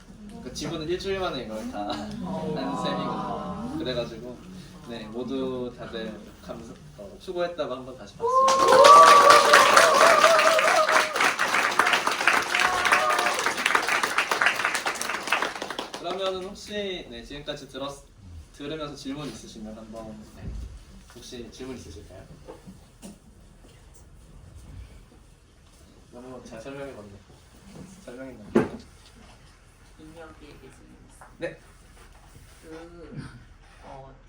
그 지구는 일주일 만에 이걸 다 한 셈이거든요. 그래가지고 네 모두 다들 수고했다고 한번 다시 봤습니다. 그러면은 혹시 네 지금까지 들으면서 질문 있으시면 한번 혹시 질문 있으실까요? 너무 잘 설명해봤네. 설명했나요? 인혁이에게 질문 있어요. 네.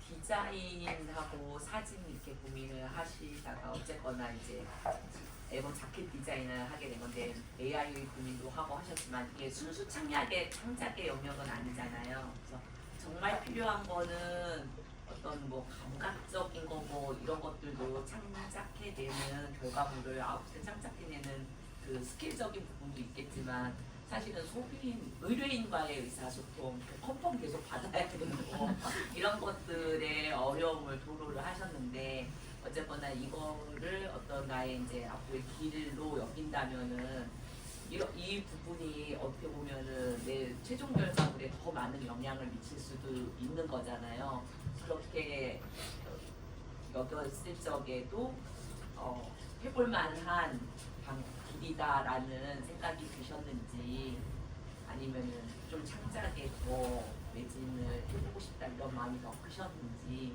디자인하고 사진 이렇게 고민을 하시다가 어쨌거나 이제 앨범 자켓 디자인을 하게 된 건데 AI 고민도 하고 하셨지만 이게 순수 창작의 영역은 아니잖아요. 그래서 정말 필요한 거는 어떤 뭐 감각적인 거고 이런 것들도 창작해내는 결과물을 아웃풋에 창작해내는 그 스킬적인 부분도 있겠지만 사실은 의뢰인과의 의사소통, 컨펌 계속 받아야 되는 거 이런 것들의 어려움을 도로를 하셨는데 어쨌거나 이거를 어떤 나의 이제 앞으로의 길로 여긴다면은 이 부분이 어떻게 보면은 내 최종 결과물에 더 많은 영향을 미칠 수도 있는 거잖아요. 그렇게 여겼을 적에도 해볼 만한 길이다라는 생각이 드셨는지 아니면은 좀 창작에 더 매진을 해보고 싶다 이런 마음이 더 크셨는지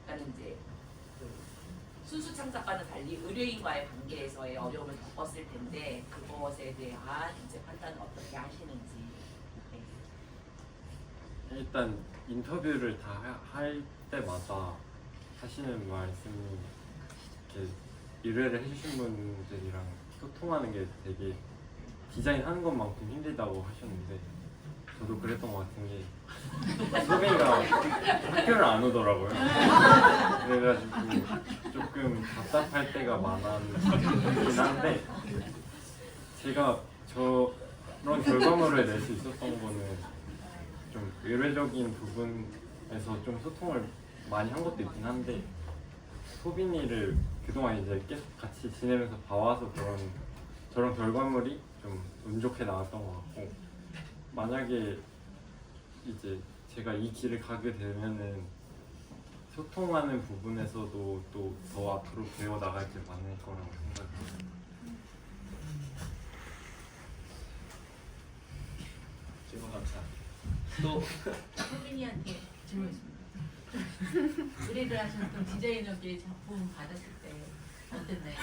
그러니까 이제 순수 창작과는 달리 의뢰인과의 관계에서의 어려움을 겪었을 텐데 그것에 대한 이제 판단을 어떻게 하시는지. 네. 일단 인터뷰를 다 할 때마다 하시는 말씀이 이렇게 의뢰를 해주신 분들이랑 소통하는 게 되게 디자인하는 것만큼 힘들다고 하셨는데 저도 그랬던 것 같은 게 소빈이가 학교를 안 오더라고요. 그래가지고 조금 답답할 때가 많았긴 한데 제가 저런 결과물을 낼 수 있었던 거는 좀 의례적인 부분에서 좀 소통을 많이 한 것도 있긴 한데 소빈이를 그동안 이제 계속 같이 지내면서 봐와서 저런 결과물이 좀 운 좋게 나왔던 것 같고 만약에 이제 제가 이 길을 가게 되면은 소통하는 부분에서도 또 더 앞으로 배워 나갈 게 많을 거라고 생각해요. 질문 감사합니다. 또 소민이한테 질문 있습니다. 의뢰를 하셨던 디자이너들이 작품 받았을 때 어땠나요?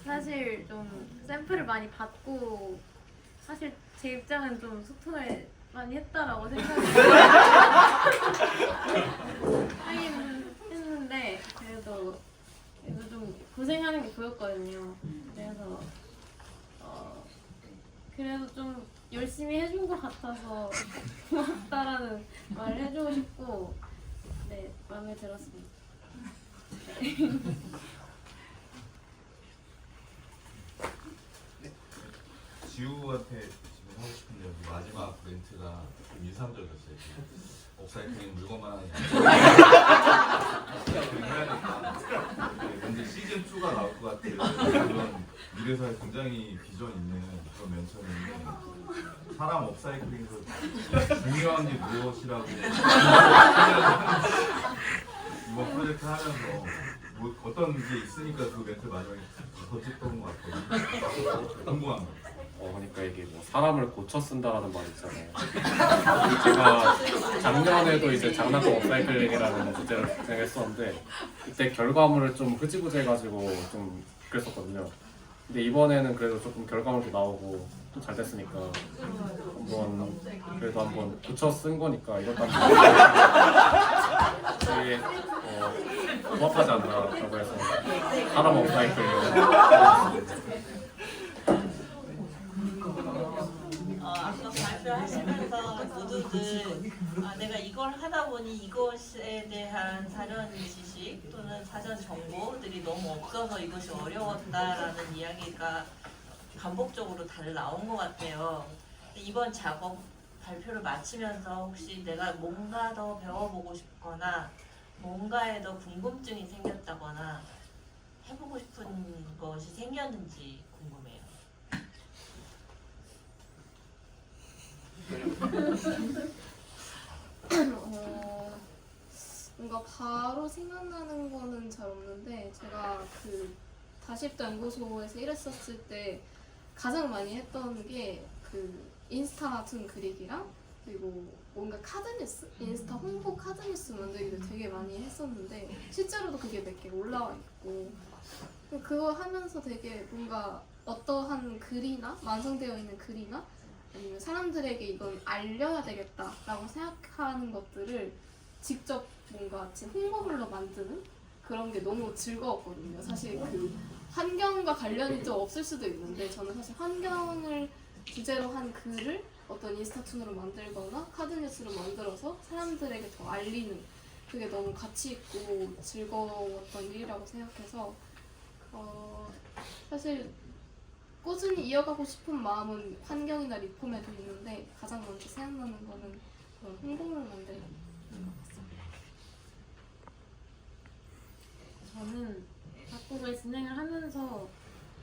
사실 좀 샘플을 많이 받고 사실 제 입장은 좀 소통을 많이 했다라고 하긴 했는데 그래도 좀 고생하는 게 보였거든요. 그래서 그래도 좀 열심히 해준 것 같아서 고맙다라는 말을 해주고 싶고 네 마음에 들었습니다. 지우한테 지금 하고 싶은데 여기 마지막 멘트가 좀 인상적이었어요. 업사이클링 물건만 하는 게 아니라 근데 시즌2가 나올 것 같은 그런 미래사에 굉장히 비전 있는 그런 멘트였는데 사람 업사이클링에서 중요한 게 무엇이라고 이번 프로젝트 하면서 뭐 어떤 게 있으니까 그 멘트 마지막에 덧쳤던 것 같거든요. 궁금한 거. 그러니까 이게 뭐 사람을 고쳐 쓴다라는 말이 있잖아요. 제가 작년에도 이제 장난감 업사이클링이라는 주제를 진행했었는데 그때 결과물을 좀 흐지부지해가지고 좀 그랬었거든요. 근데 이번에는 그래도 조금 결과물도 나오고 또 잘 됐으니까 한번 고쳐 쓴 거니까 이것도 한번 되게 부합하지 않나라고 해서 사람 업사이클링. 아까 발표하시면서 모두들 내가 이거 이걸 하다 보니 이것에 대한 사전 지식 또는 사전 정보들이 너무 없어서 이것이 어려웠다라는 이야기가 반복적으로 다들 나온 것 같아요. 이번 작업 발표를 마치면서 혹시 내가 뭔가 더 배워보고 싶거나 뭔가에 더 궁금증이 생겼다거나 해보고 싶은 것이 생겼는지 궁금해요. 뭔가 바로 생각나는 거는 잘 없는데 제가 그 다시프트 연구소에서 일했었을 때 가장 많이 했던 게 그 인스타 툰 그리기랑 그리고 뭔가 카드뉴스? 인스타 홍보 카드뉴스 만들기를 되게 많이 했었는데 실제로도 그게 몇 개 올라와 있고 그거 하면서 되게 뭔가 어떠한 글이나 완성되어 있는 글이나 아니면 사람들에게 이건 알려야 되겠다라고 생각하는 것들을 직접 뭔가 홍보물로 만드는 그런 게 너무 즐거웠거든요. 사실 그 환경과 관련이 좀 없을 수도 있는데 저는 사실 환경을 주제로 한 글을 어떤 인스타툰으로 만들거나 카드뉴스로 만들어서 사람들에게 더 알리는 그게 너무 가치 있고 즐거웠던 일이라고 생각해서 사실 꾸준히 이어가고 싶은 마음은 환경이나 리폼에도 있는데 가장 먼저 생각나는 거는 그런 홍보물 만들기. 저는 작곡을 진행을 하면서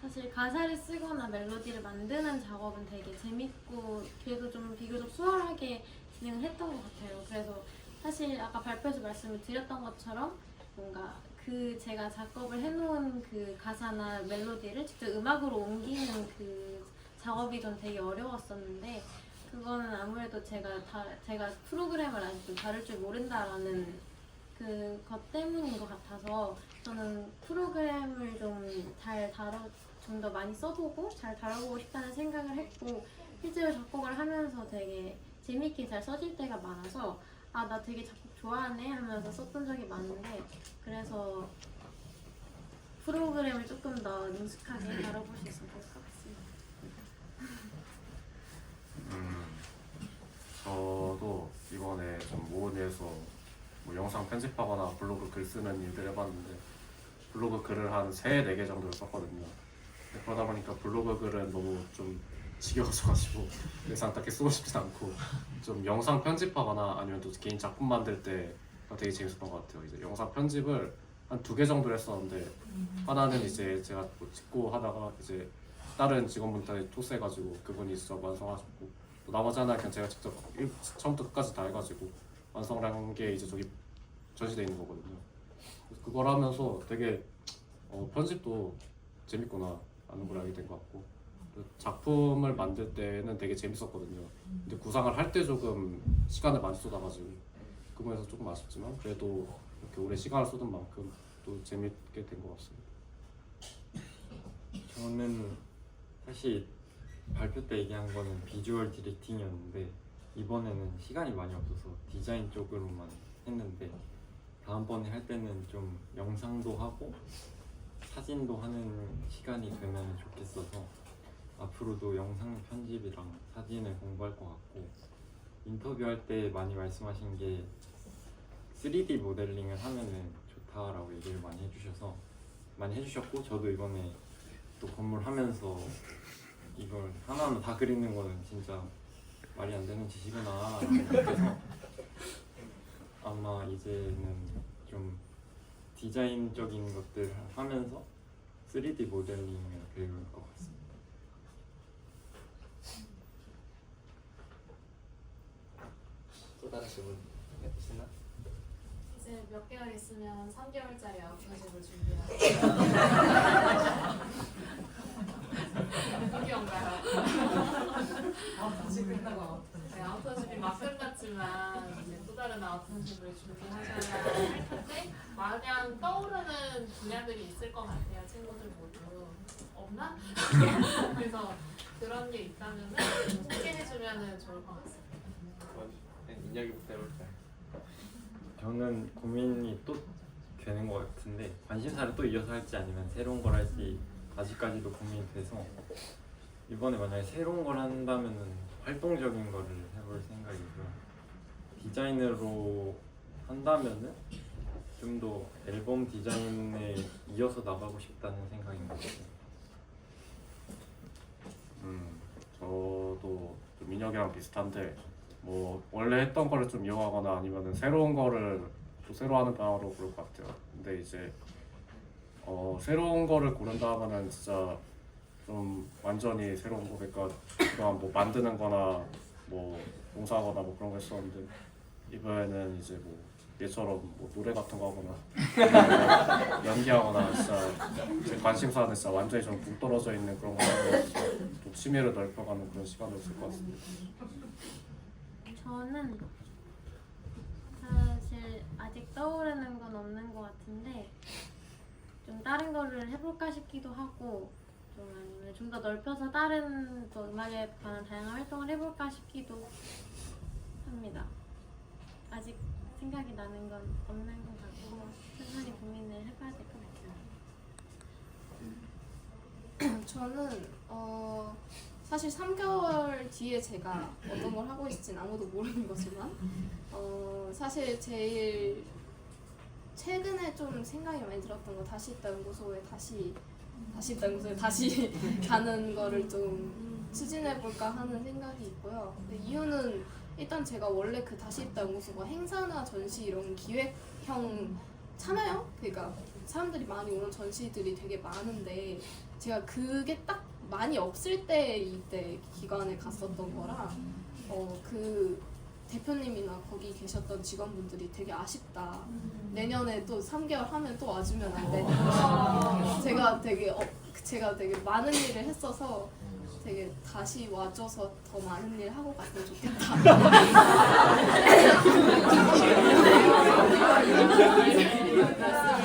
사실 가사를 쓰거나 멜로디를 만드는 작업은 되게 재밌고 그래도 좀 비교적 수월하게 진행을 했던 것 같아요. 그래서 사실 아까 발표에서 말씀을 드렸던 것처럼 뭔가 그 제가 작업을 해놓은 그 가사나 멜로디를 직접 음악으로 옮기는 그 작업이 좀 되게 어려웠었는데 그거는 아무래도 제가 프로그램을 아직 좀 다룰 줄 모른다라는 그것 때문인 것 같아서 저는 프로그램을 좀 더 많이 써보고 잘 다뤄보고 싶다는 생각을 했고 실제로 작곡을 하면서 되게 재밌게 잘 써질 때가 많아서 아, 나 되게 작곡 좋아하네 하면서 썼던 적이 많은데 그래서 프로그램을 조금 더 능숙하게 다뤄볼 수 있을 것 같습니다. 저도 이번에 좀 모은에서 뭐 영상 편집하거나 블로그 글 쓰는 일들 해봤는데 블로그 글을 한 3-4개 정도를 썼거든요. 그러다 보니까 블로그 글은 너무 좀 지겨워져가지고 더 이상 딱히 쓰고 싶진 않고 좀 영상 편집하거나 아니면 또 개인 작품 만들 때가 되게 재밌었던 것 같아요. 이제 영상 편집을 한 2개 정도를 했었는데 하나는 이제 제가 뭐 찍고 하다가 이제 다른 직원분한테 토스해가지고 그분이 직접 완성하셨고 또 나머지 하나 그냥 제가 직접 처음부터 끝까지 다 해가지고 완성을 한 게 이제 저기 전시돼 있는 거거든요. 그걸 하면서 되게 편집도 재밌구나 하는 걸 알게 된 것 같고 작품을 만들 때는 되게 재밌었거든요. 근데 구상을 할 때 조금 시간을 많이 쏟아가지고 그 부분에서 조금 아쉽지만 그래도 이렇게 오래 시간을 쏟은 만큼 또 재밌게 된 것 같습니다. 저는 사실 발표 때 얘기한 거는 비주얼 디렉팅이었는데 이번에는 시간이 많이 없어서 디자인 쪽으로만 했는데 다음번에 할 때는 좀 영상도 하고 사진도 하는 시간이 되면 좋겠어서 앞으로도 영상 편집이랑 사진을 공부할 것 같고 인터뷰할 때 많이 말씀하신 게 3D 모델링을 하면은 좋다라고 얘기를 많이 해주셨고 저도 이번에 또 건물 하면서 이걸 하나하나 다 그리는 거는 진짜 말이 안 되는 짓이구나 그래서 아마 이제는 좀 디자인적인 것들 하면서 3D 모델링을 배울 것 같습니다. 또 다른 질문 있으시나? 이제 몇 개월 있으면 3개월짜리 아웃편집을 준비하고 드디어인가요? 아웃편집 끝나고 네, 아웃편집이 막 끝났지만 이제 또 다른 아웃편집을 준비하셔야 할 텐데 마냥 떠오르는 분야들이 있을 것 같아요. 친구들 모두 없나? 그래서 그런 게 있다면 소개해주면 좋을 것 같습니다. 인혁이부터 해볼까요? 저는 고민이 또 되는 것 같은데 관심사를 또 이어서 할지 아니면 새로운 걸 할지 아직까지도 고민이 돼서 이번에 만약에 새로운 걸 한다면은 활동적인 거를 해볼 생각이고요. 디자이너로 한다면은 좀 더 앨범 디자인에 이어서 나가고 싶다는 생각인 것 같아요. 저도 좀 민혁이랑 비슷한데 뭐 원래 했던 거를 좀 이용하거나 아니면은 새로운 거를 또 새로 하는 방향으로 그럴 것 같아요. 근데 이제 새로운 거를 고른다 하면은 진짜 좀 완전히 새로운 거, 그러니까 그동안 뭐 만드는 거나 뭐 농사하거나 뭐 그런 거 했었는데 이번에는 이제 뭐 얘처럼 뭐 노래 같은 거 하거나 연기하거나 진짜 제 관심사는 진짜 완전히 좀 동떨어져 있는 그런 거 하고 좀 취미를 넓혀가는 그런 시간이었을 것 같습니다. 저는 사실 아직 떠오르는 건 없는 것 같은데 좀 다른 거를 해볼까 싶기도 하고 좀 아니면 좀 더 넓혀서 다른 또 음악에 관한 다양한 활동을 해볼까 싶기도 합니다. 아직 생각이 나는 건 없는 것 같고 천천히 고민을 해봐야 될 것 같아요. 저는 사실 3개월 뒤에 제가 어떤 걸 하고 있을진 아무도 모르는 거지만 사실 제일 최근에 좀 생각이 많이 들었던 거 다시 있다 연구소에 다시 가는 거를 좀 추진해볼까 하는 생각이 있고요. 근데 이유는 일단 제가 원래 그 다시 있다 연구소가 행사나 전시 이런 기획형 참여형? 그러니까 사람들이 많이 오는 전시들이 되게 많은데 제가 그게 딱 많이 없을 때 이때 기관에 갔었던 거라 그 대표님이나 거기 계셨던 직원분들이 되게 아쉽다. 내년에 또 3개월 하면 또 와주면 안 되냐. 제가 되게 많은 일을 했어서 되게 다시 와줘서 더 많은 일 하고 갔으면 좋겠다.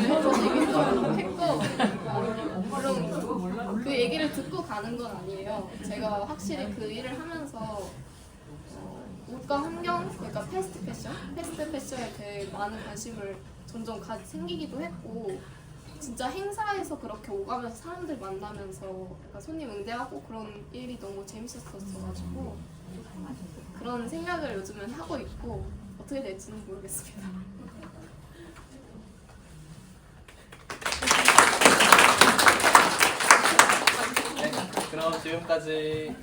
말씀을 했고 물론 그 얘기를 듣고 가는 건 아니에요. 제가 확실히 그 일을 하면서 옷과 환경, 그러니까 패스트 패션에 되게 많은 관심을 점점 생기기도 했고 진짜 행사에서 그렇게 오가면서 사람들 만나면서 약간 손님 응대하고 그런 일이 너무 재밌었어가지고 그런 생각을 요즘엔 하고 있고 어떻게 될지는 모르겠습니다. 그럼 지금까지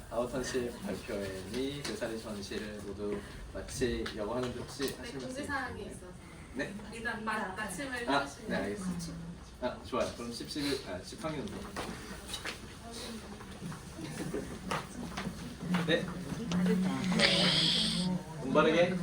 아우턴십 발표회의 뇌살리 전시를 모두 마치려고 하는데 혹시 하실 말씀 공지사항이 있어서 네? 일단 마침을 네 해주시면 알겠습니다. 좋아요. 그럼 10학년도 네. 올바르게